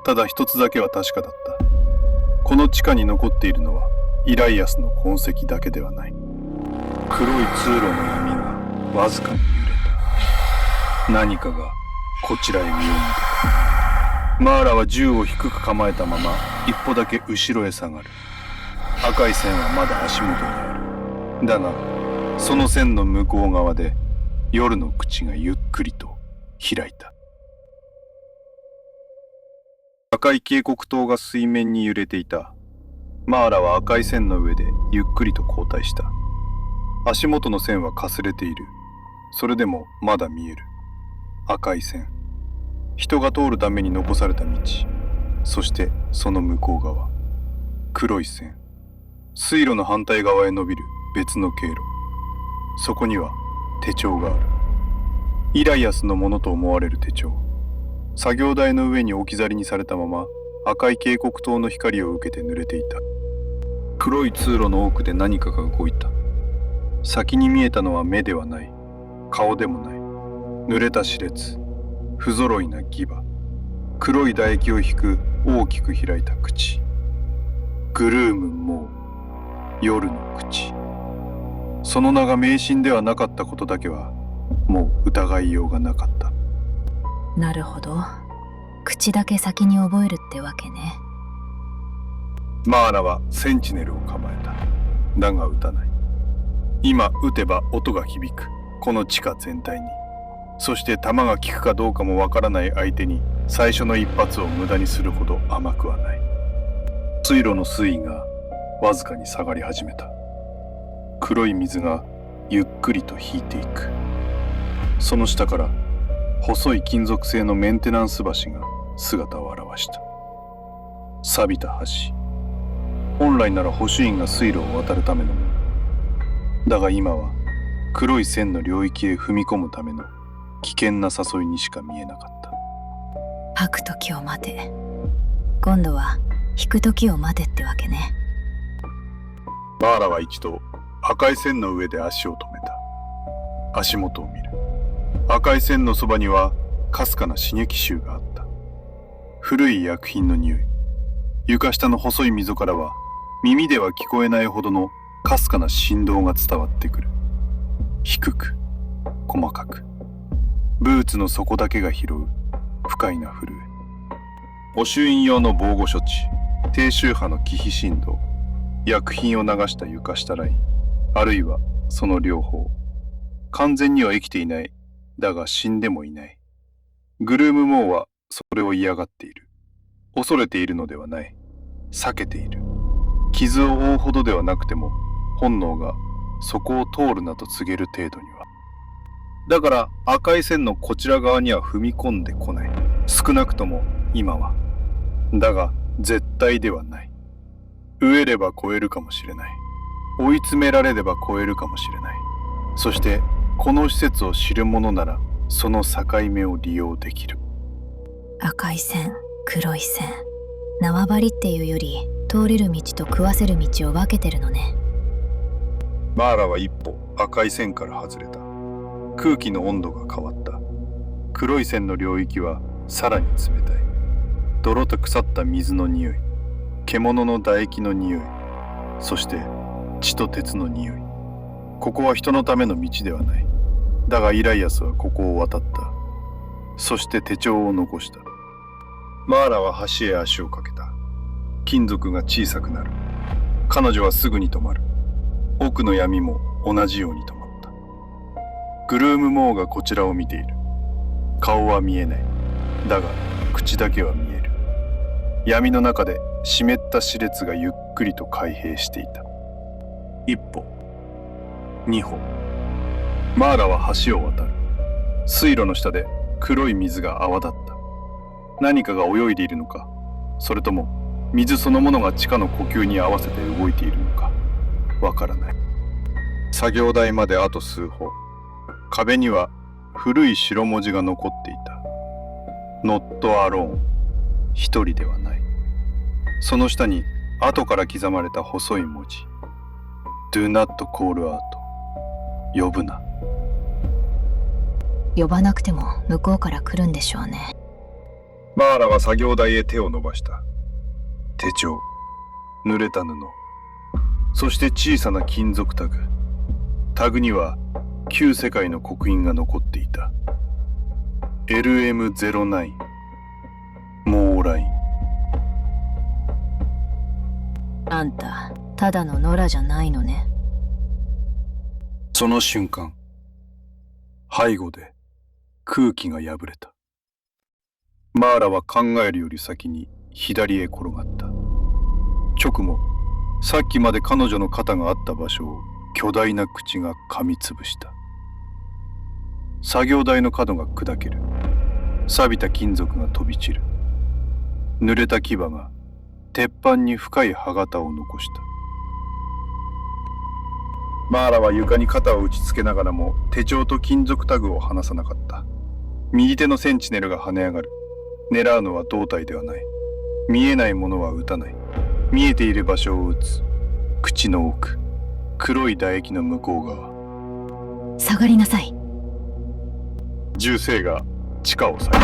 [SPEAKER 2] ただ一つだけは確かだった。この地下に残っているのはイライアスの痕跡だけではない。黒い通路の闇がわずかに揺れた。何かがこちらへ身を向けた。マーラは銃を低く構えたまま一歩だけ後ろへ下がる。赤い線はまだ足元にある。だがその線の向こう側で夜の口がゆっくりと開いた。赤い警告灯が水面に揺れていた。マーラは赤い線の上でゆっくりと後退した。足元の線はかすれている。それでもまだ見える。赤い線。人が通るために残された道。そしてその向こう側。黒い線。水路の反対側へ伸びる別の経路。そこには手帳がある。イライアスのものと思われる手帳。作業台の上に置き去りにされたまま赤い警告灯の光を受けて濡れていた。黒い通路の奥で何かが動いた。先に見えたのは目ではない。顔でもない。濡れた歯列。不揃いな牙。黒い唾液を引く大きく開いた口。グルームもう夜の口。その名が迷信ではなかったことだけはもう疑いようがなかった。
[SPEAKER 1] なるほど。口だけ先に覚えるってわけね。
[SPEAKER 2] マーラはセンチネルを構えた。だが撃たない。今撃てば音が響く。この地下全体に。そして弾が効くかどうかもわからない相手に最初の一発を無駄にするほど甘くはない。水路の水位がわずかに下がり始めた。黒い水がゆっくりと引いていく。その下から細い金属製のメンテナンス橋が姿を現した。錆びた橋。本来なら保守員が水路を渡るためのもの。だが今は黒い線の領域へ踏み込むための危険な誘いにしか見えなかった。
[SPEAKER 1] 吐く時を待て。今度は引く時を待てってわけね。
[SPEAKER 2] マーラは一度赤い線の上で足を止めた。足元を見る。赤い線のそばにはかすかな刺激臭があった。古い薬品の匂い。床下の細い溝からは耳では聞こえないほどのかすかな振動が伝わってくる。低く、細かく。ブーツの底だけが拾う不快な震え。御朱印用の防護処置、低周波の気比振動、薬品を流した床下ライン、あるいはその両方。完全には生きていない。だが死んでもいない。グルームモーはそれを嫌がっている。恐れているのではない。避けている。傷を負うほどではなくても、本能がそこを通るなと告げる程度には。だから赤い線のこちら側には踏み込んでこない。少なくとも今は。だが絶対ではない。飢えれば超えるかもしれない。追い詰められれば超えるかもしれない。そしてこの施設を知る者ならその境目を利用できる。
[SPEAKER 1] 赤い線、黒い線。縄張りっていうより通れる道と食わせる道を分けてるのね。
[SPEAKER 2] マーラは一歩赤い線から外れた。空気の温度が変わった。黒い線の領域はさらに冷たい。泥と腐った水の匂い、獣の唾液の匂い、そして血と鉄の匂い。ここは人のための道ではない。だがイライアスはここを渡った。そして手帳を残した。マーラは橋へ足をかけた。金属が小さくなる。彼女はすぐに止まる。奥の闇も同じように止まった。グルームモーがこちらを見ている。顔は見えない。だが口だけは見える。闇の中で湿った歯列がゆっくりと開閉していた。一歩、二歩。マーラは橋を渡る。水路の下で黒い水が泡立った。何かが泳いでいるのか、それとも水そのものが地下の呼吸に合わせて動いているのかわからない。作業台まであと数歩。壁には古い白文字が残っていた。Not alone。一人ではない。その下に後から刻まれた細い文字。Do not call out。呼ぶな。
[SPEAKER 1] 呼ばなくても向こうから来るんでしょうね。
[SPEAKER 2] マーラは作業台へ手を伸ばした。手帳、濡れた布、そして小さな金属タグ。タグには旧世界の刻印が残っていた。LM09、モーライン。
[SPEAKER 1] あんた、ただの野良じゃないのね。
[SPEAKER 2] その瞬間、背後で空気が破れた。マーラは考えるより先に左へ転がった。直後、さっきまで彼女の肩があった場所を巨大な口が噛みつぶした。作業台の角が砕ける。錆びた金属が飛び散る。濡れた牙が鉄板に深い歯型を残した。マーラは床に肩を打ちつけながらも手帳と金属タグを離さなかった。右手のセンチネルが跳ね上がる。狙うのは胴体ではない。見えないものは撃たない。見えている場所を撃つ。口の奥、黒い唾液の向こう側。
[SPEAKER 1] 下がりなさい。
[SPEAKER 2] 銃声が地下を裂いた。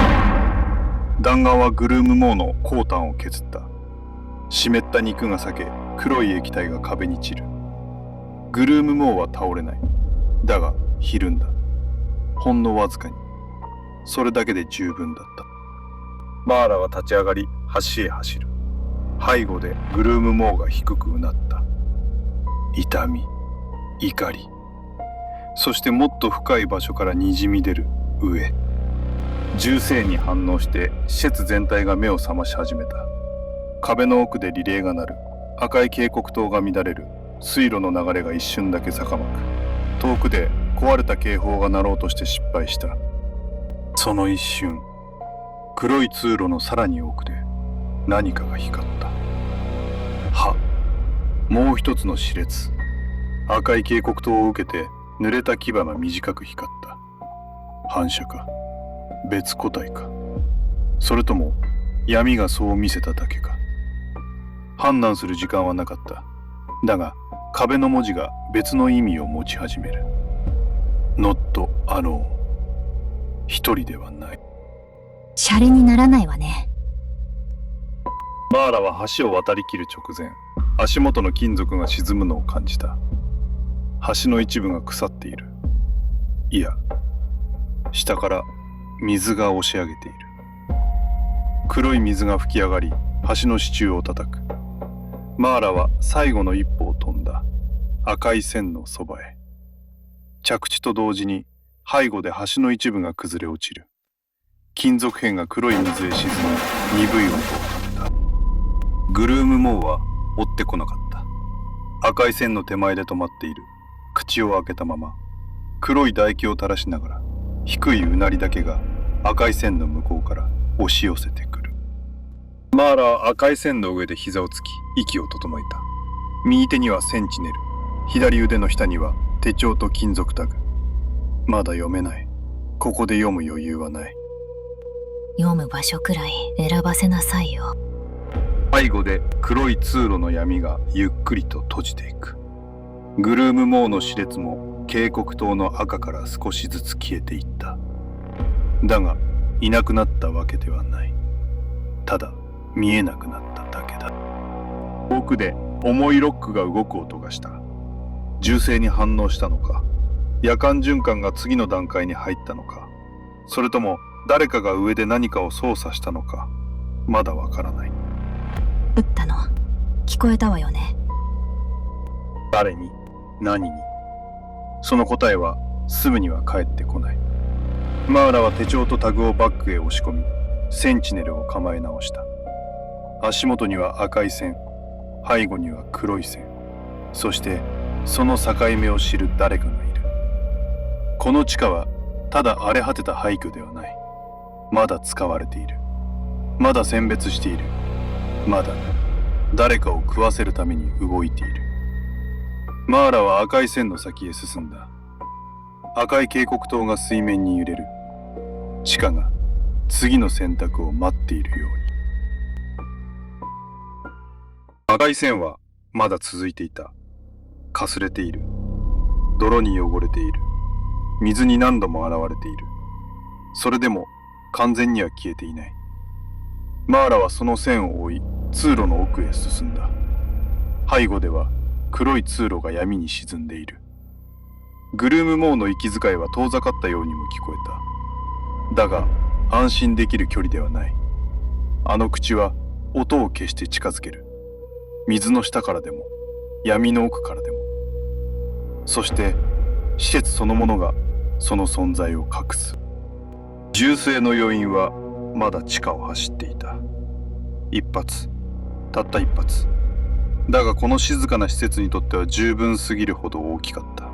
[SPEAKER 2] 弾丸はグルームモーの鋼炭を削った。湿った肉が裂け、黒い液体が壁に散る。グルームモーは倒れない。だがひるんだ。ほんのわずかに。それだけで十分だった。マーラは立ち上がり橋へ走る。背後でグルームモーが低くうなった。痛み、怒り、そしてもっと深い場所からにじみ出る飢え。銃声に反応して施設全体が目を覚まし始めた。壁の奥でリレーが鳴る。赤い警告灯が乱れる。水路の流れが一瞬だけ逆まく。遠くで壊れた警報が鳴ろうとして失敗した。その一瞬、黒い通路のさらに奥で何かが光った。もう一つの歯列。赤い警告灯を受けて濡れた牙が短く光った。反射か、別個体か、それとも闇がそう見せただけか。判断する時間はなかった。だが壁の文字が別の意味を持ち始める。Not alone。一人ではない。
[SPEAKER 1] シャレにならないわね。
[SPEAKER 2] マーラは橋を渡りきる直前、足元の金属が沈むのを感じた。橋の一部が腐っている。いや、下から水が押し上げている。黒い水が吹き上がり、橋の支柱を叩く。マーラは最後の一歩を飛んだ。赤い線のそばへ。着地と同時に背後で橋の一部が崩れ落ちる。金属片が黒い水へ沈み、鈍い音を立てた。グルームモーは追ってこなかった。赤い線の手前で止まっている。口を開けたまま、黒い唾液を垂らしながら、低いうなりだけが赤い線の向こうから押し寄せてくる。マーラは赤い線の上で膝をつき、息を整えた。右手にはセンチネル、左腕の下には手帳と金属タグ。まだ読めない。ここで読む余裕はない。
[SPEAKER 1] 読む場所くらい選ばせなさいよ。
[SPEAKER 2] 背後で黒い通路の闇がゆっくりと閉じていく。グルームモーの歯列も警告灯の赤から少しずつ消えていった。だがいなくなったわけではない。ただ見えなくなっただけだ。奥で重いロックが動く音がした。銃声に反応したのか、夜間循環が次の段階に入ったのか、それとも誰かが上で何かを操作したのか、まだわからない。
[SPEAKER 1] 撃ったの聞こえたわよね。
[SPEAKER 2] 誰に、何に、その答えはすぐには返ってこない。マーラは手帳とタグをバッグへ押し込み、センチネルを構え直した。足元には赤い線、背後には黒い線、そしてその境目を知る誰かがいる。この地下はただ荒れ果てた廃墟ではない。まだ使われている。まだ選別している。まだ誰かを食わせるために動いている。マーラは赤い線の先へ進んだ。赤い警告灯が水面に揺れる。地下が次の選択を待っているように。赤い線はまだ続いていた。かすれている。泥に汚れている。水に何度も現れている。それでも完全には消えていない。マーラはその線を追い、通路の奥へ進んだ。背後では黒い通路が闇に沈んでいる。グルームモーの息遣いは遠ざかったようにも聞こえた。だが安心できる距離ではない。あの口は音を消して近づける。水の下からでも闇の奥からでも。そして施設そのものがその存在を隠す。銃声の余韻はまだ地下を走っていた。一発、たった一発。だがこの静かな施設にとっては十分すぎるほど大きかった。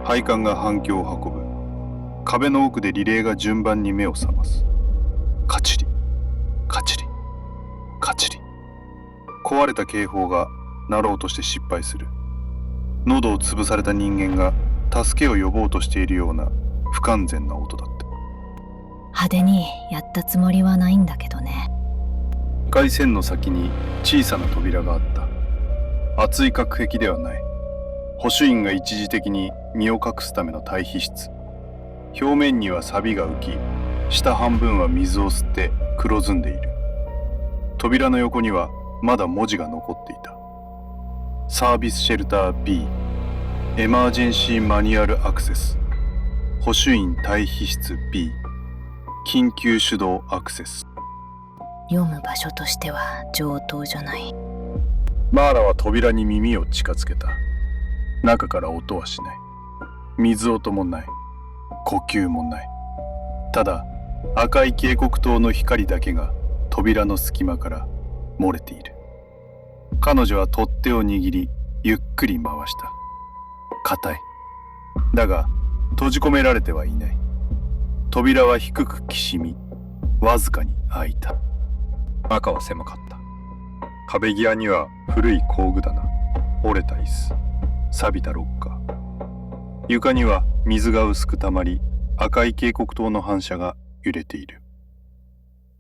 [SPEAKER 2] 配管が反響を運ぶ。壁の奥でリレーが順番に目を覚ます。カチリ、カチリ、カチリ。壊れた警報が鳴ろうとして失敗する。喉を潰された人間が助けを呼ぼうとしているような不完全な音だった。
[SPEAKER 1] 派手にやったつもりはないんだけどね。
[SPEAKER 2] 赤い線の先に小さな扉があった。厚い隔壁ではない。保守員が一時的に身を隠すための退避室。表面には錆が浮き、下半分は水を吸って黒ずんでいる。扉の横にはまだ文字が残っていた。サービスシェルター B、エマージェンシーマニュアルアクセス、保守員退避室 B、緊急手動アクセス。
[SPEAKER 1] 読む場所としては上等じゃない。
[SPEAKER 2] マーラは扉に耳を近づけた。中から音はしない。水音もない。呼吸もない。ただ赤い警告灯の光だけが扉の隙間から漏れている。彼女は取っ手を握りゆっくり回した。硬い。だが閉じ込められてはいない。扉は低くきしみ、わずかに開いた。中は狭かった。壁際には古い工具棚、折れた椅子、錆びたロッカー。床には水が薄くたまり、赤い警告灯の反射が揺れている。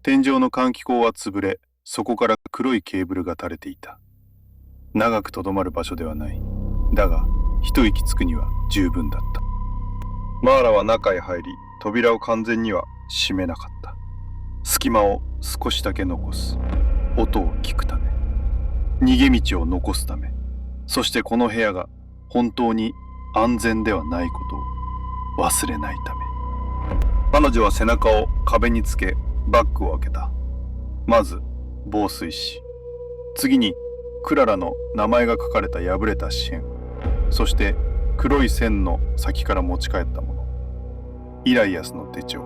[SPEAKER 2] 天井の換気口は潰れ、そこから黒いケーブルが垂れていた。長くとどまる場所ではない。だが一息つくには十分だった。マーラは中へ入り、扉を完全には閉めなかった。隙間を少しだけ残す。音を聞くため、逃げ道を残すため、そしてこの部屋が本当に安全ではないことを忘れないため。彼女は背中を壁につけバッグを開けた。まず防水紙、次にクララの名前が書かれた破れた紙片、そして黒い線の先から持ち帰ったもの。イライアスの手帳、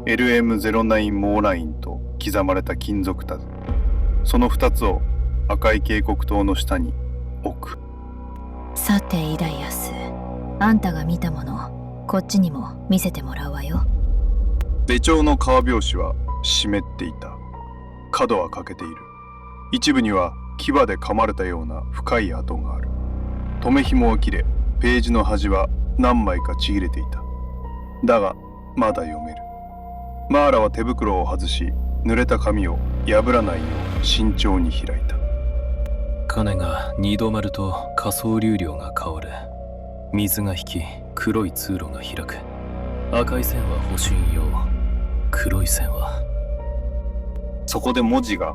[SPEAKER 2] LM09 モーラインと刻まれた金属タグ。その2つを赤い警告灯の下に置く。
[SPEAKER 1] さてイライアス、あんたが見たもの、こっちにも見せてもらうわよ。
[SPEAKER 2] 手帳の革表紙は湿っていた。角は欠けている。一部には牙で噛まれたような深い跡がある。留め紐は切れ、ページの端は何枚かちぎれていた。だがまだ読める。マーラは手袋を外し、濡れた紙を破らないよう慎重に開いた。
[SPEAKER 4] 金が二度丸と仮想流量が香る。水が引き、黒い通路が開く。赤い線は保守員用、黒い線は。
[SPEAKER 2] そこで文字が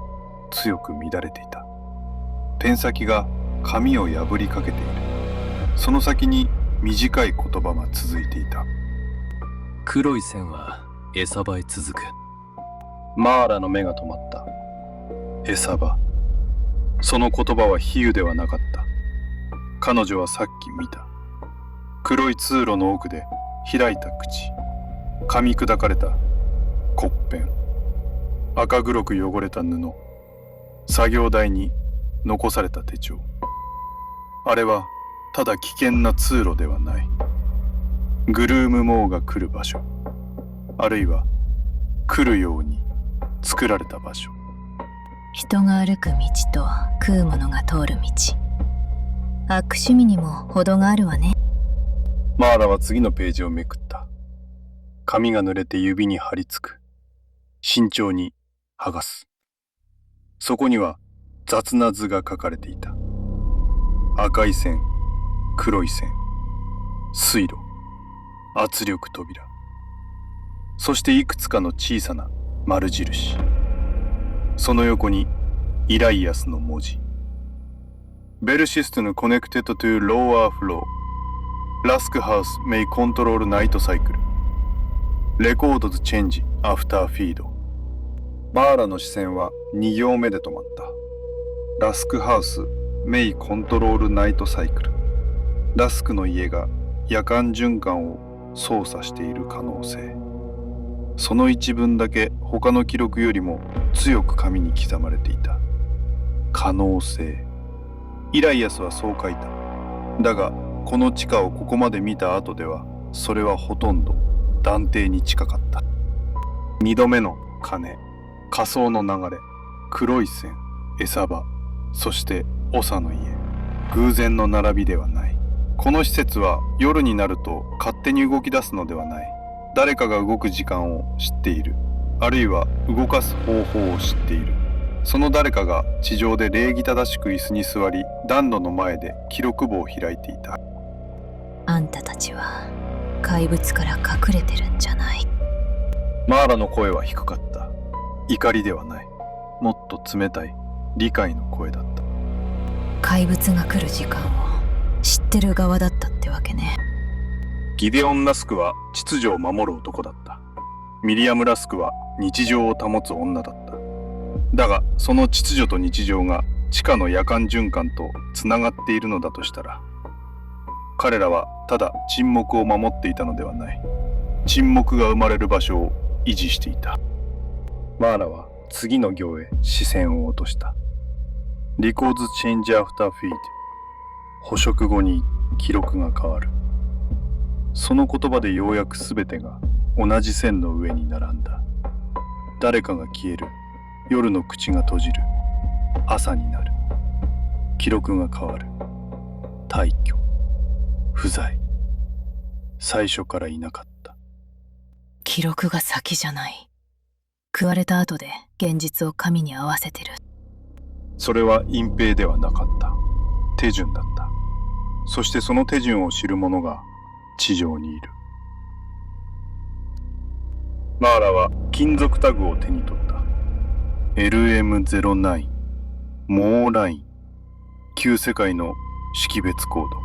[SPEAKER 2] 強く乱れていた。ペン先が紙を破りかけている。その先に短い言葉が続いていた。
[SPEAKER 4] 黒い線は餌場へ続く。
[SPEAKER 2] マーラの目が止まった。餌場。その言葉は比喩ではなかった。彼女はさっき見た。黒い通路の奥で開いた口、噛み砕かれたコッペン、赤黒く汚れた布、作業台に残された手帳。あれはただ危険な通路ではない。グルームモーが来る場所、あるいは来るように作られた場所。
[SPEAKER 1] 人が歩く道と食うものが通る道。悪趣味にも程があるわね。
[SPEAKER 2] マーラは次のページをめくった。紙が濡れて指に張り付く。慎重に剥がす。そこには雑な図が書かれていた。赤い線、黒い線、水路、圧力扉。そしていくつかの小さな丸印。その横にイライアスの文字。ベルシストのコネクテッドトゥローアーフロー。ラスクハウス may control night cycle。レコードズチェンジアフターフィード。バーラの視線は2行目で止まった。ラスクハウス may control night cycle。ラスクの家が夜間循環を操作している可能性。その一文だけ他の記録よりも強く紙に刻まれていた。可能性。イライアスはそう書いた。だがこの地下をここまで見た後ではそれはほとんど断定に近かった。二度目の鐘、仮想の流れ、黒い線、餌場、そして長の家。偶然の並びではない。この施設は夜になると勝手に動き出すのではない。誰かが動く時間を知っている。あるいは動かす方法を知っている。その誰かが地上で礼儀正しく椅子に座り、暖炉の前で記録簿を開いていた。
[SPEAKER 1] あんたたちは怪物から隠れてるんじゃない。
[SPEAKER 2] マーラの声は低かった。怒りではない。もっと冷たい理解の声だった。
[SPEAKER 1] 怪物が来る時間を知ってる側だったってわけね。
[SPEAKER 2] ギデオン・ラスクは秩序を守る男だった。ミリアム・ラスクは日常を保つ女だった。だがその秩序と日常が地下の夜間循環とつながっているのだとしたら、彼らはただ沈黙を守っていたのではない。沈黙が生まれる場所を維持していた。マーラは次の行へ視線を落とした。リコーズチェンジアフターフィード。捕食後に記録が変わる。その言葉でようやく全てが同じ線の上に並んだ。誰かが消える。夜の口が閉じる。朝になる。記録が変わる。退去。不在。最初からいなかった。
[SPEAKER 1] 記録が先じゃない。食われた後で現実を紙に合わせてる。
[SPEAKER 2] それは隠蔽ではなかった。手順だった。そしてその手順を知る者が地上にいる。マーラは金属タグを手に取った。LM09 モーライン。旧世界の識別コード。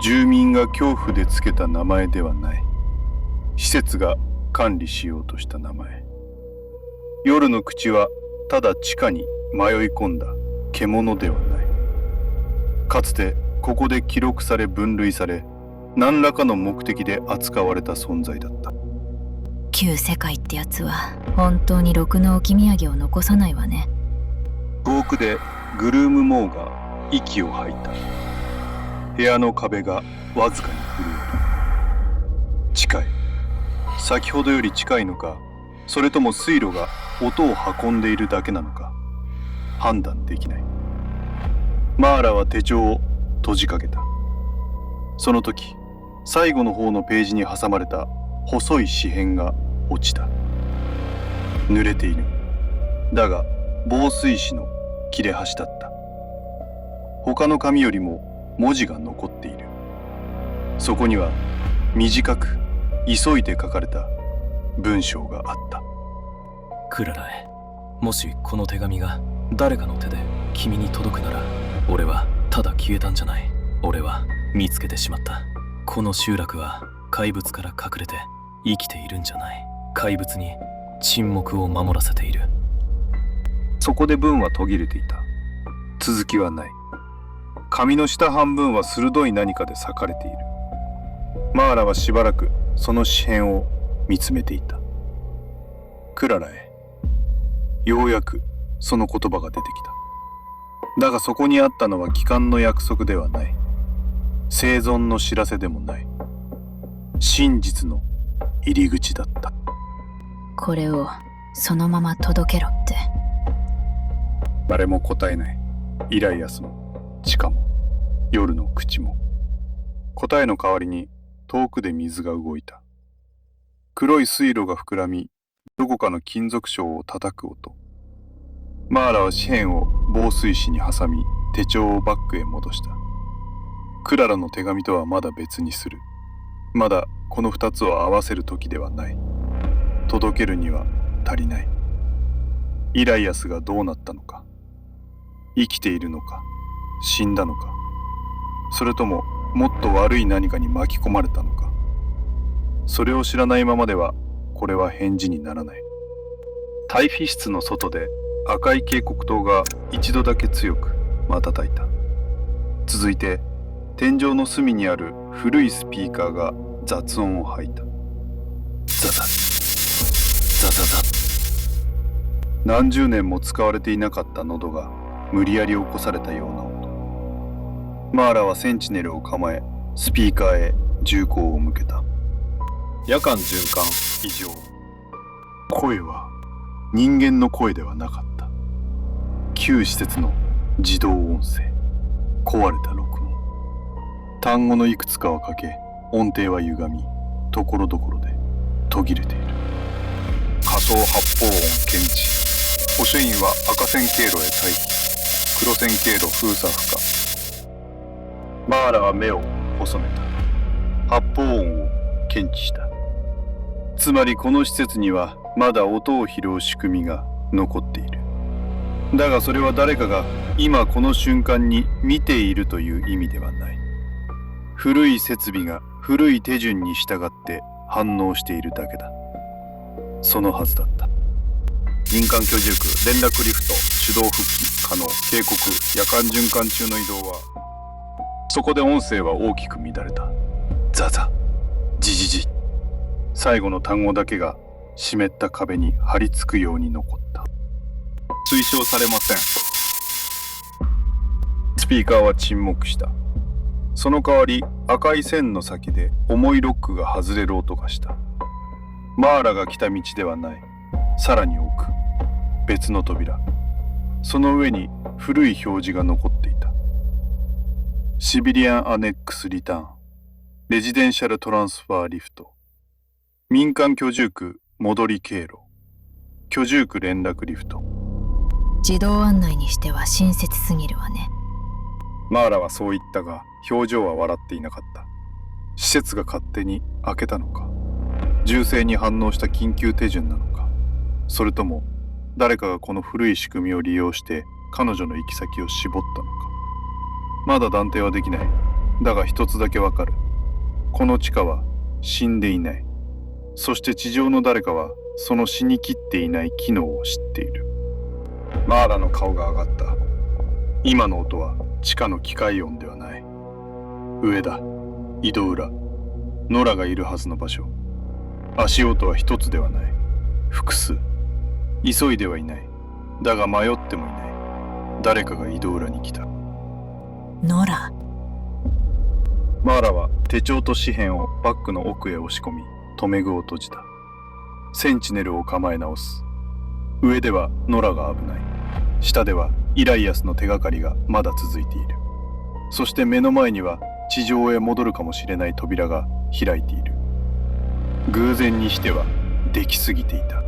[SPEAKER 2] 住民が恐怖でつけた名前ではない。施設が管理しようとした名前。夜の口はただ地下に迷い込んだ獣ではない。かつてここで記録され分類され、何らかの目的で扱われた存在だった。
[SPEAKER 1] 旧世界ってやつは本当にろくな置き土産を残さないわね。
[SPEAKER 2] 遠くでグルームモーが息を吐いた。部屋の壁がわずかに震える。近い。先ほどより近いのか、それとも水路が音を運んでいるだけなのか、判断できない。マーラは手帳を閉じかけた。その時、最後の方のページに挟まれた細い紙片が落ちた。濡れている。だが防水紙の切れ端だった。他の紙よりも文字が残っている。そこには短く急いで書かれた文章があった。
[SPEAKER 4] クララへ、もしこの手紙が誰かの手で君に届くなら、俺はただ消えたんじゃない。俺は見つけてしまった。この集落は怪物から隠れて生きているんじゃない。怪物に沈黙を守らせている。
[SPEAKER 2] そこで文は途切れていた。続きはない。紙の下半分は鋭い何かで裂かれている。マーラはしばらくその紙片を見つめていた。クララへ、ようやくその言葉が出てきた。だがそこにあったのは帰還の約束ではない。生存の知らせでもない。真実の入り口だった。
[SPEAKER 1] これをそのまま届けろって。
[SPEAKER 2] 誰も答えない。イライアスも、地下も、夜の口も。答えの代わりに遠くで水が動いた。黒い水路が膨らみ、どこかの金属章を叩く音。マーラは紙片を防水紙に挟み、手帳をバッグへ戻した。クララの手紙とはまだ別にする。まだこの二つを合わせる時ではない。届けるには足りない。イライアスがどうなったのか。生きているのか、死んだのか。それとももっと悪い何かに巻き込まれたのか。それを知らないままでは、これは返事にならない。対比室の外で赤い警告灯が一度だけ強く瞬いた。続いて天井の隅にある古いスピーカーが雑音を吐いた。ザザザザザ。何十年も使われていなかった喉が無理やり起こされたような音。マーラはセンチネルを構え、スピーカーへ銃口を向けた。夜間循環異常。声は人間の声ではなかった。旧施設の自動音声。壊れた録音。単語のいくつかは欠け、音程は歪み、ところどころで途切れている。仮想発砲音検知。保守員は赤線経路へ退避。黒線経路封鎖不可。マーラは目を細めた。発砲音を検知した。つまりこの施設にはまだ音を拾う仕組みが残っている。だがそれは誰かが今この瞬間に見ているという意味ではない。古い設備が古い手順に従って反応しているだけだ。そのはずだった。民間居住区連絡リフト手動復帰可能。警告夜間循環中の移動は。そこで音声は大きく乱れた。ザザジジジ。最後の単語だけが湿った壁に張り付くように残った。推奨されません。スピーカーは沈黙した。その代わり赤い線の先で重いロックが外れる音がした。マーラが来た道ではない。さらに奥、別の扉。その上に古い表示が残っていた。シビリアンアネックスリターン。レジデンシャルトランスファーリフト。民間居住区戻り経路。居住区連絡リフト。
[SPEAKER 1] 自動案内にしては親切すぎるわね。
[SPEAKER 2] マーラはそう言ったが、表情は笑っていなかった。施設が勝手に開けたのか、銃声に反応した緊急手順なのか、それとも誰かがこの古い仕組みを利用して彼女の行き先を絞ったのか。まだ断定はできない。だが一つだけわかる。この地下は死んでいない。そして地上の誰かはその死にきっていない機能を知っている。マーラの顔が上がった。今の音は地下の機械音ではない。上だ。井戸裏。ノラがいるはずの場所。足音は一つではない。複数。急いではいない。だが迷ってもいない。誰かが井戸裏に来た。
[SPEAKER 1] ノラ。
[SPEAKER 2] マーラは手帳と紙片をバッグの奥へ押し込み、留め具を閉じた。センチネルを構え直す。上ではノラが危ない。下ではイライアスの手がかりがまだ続いている。そして目の前には地上へ戻るかもしれない扉が開いている。偶然にしてはできすぎていた。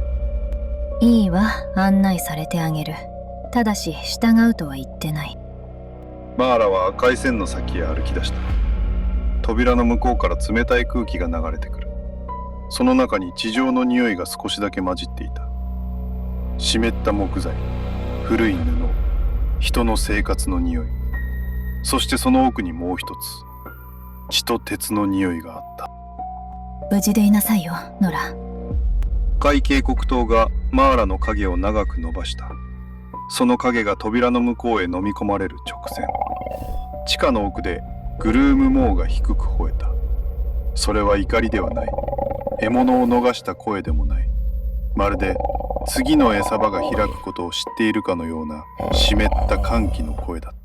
[SPEAKER 1] いいわ、案内されてあげる。ただし従うとは言ってない。
[SPEAKER 2] マーラは赤い線の先へ歩き出した。扉の向こうから冷たい空気が流れてくる。その中に地上の匂いが少しだけ混じっていた。湿った木材、古い布、人の生活の匂い。そしてその奥にもう一つ、血と鉄の匂いがあった。
[SPEAKER 1] 無事でいなさいよ、ノラ。
[SPEAKER 2] 赤い警告灯がマーラの影を長く伸ばした。その影が扉の向こうへ飲み込まれる直線。地下の奥でグルームモーが低く吠えた。それは怒りではない。獲物を逃した声でもない。まるで次の餌場が開くことを知っているかのような湿った歓喜の声だった。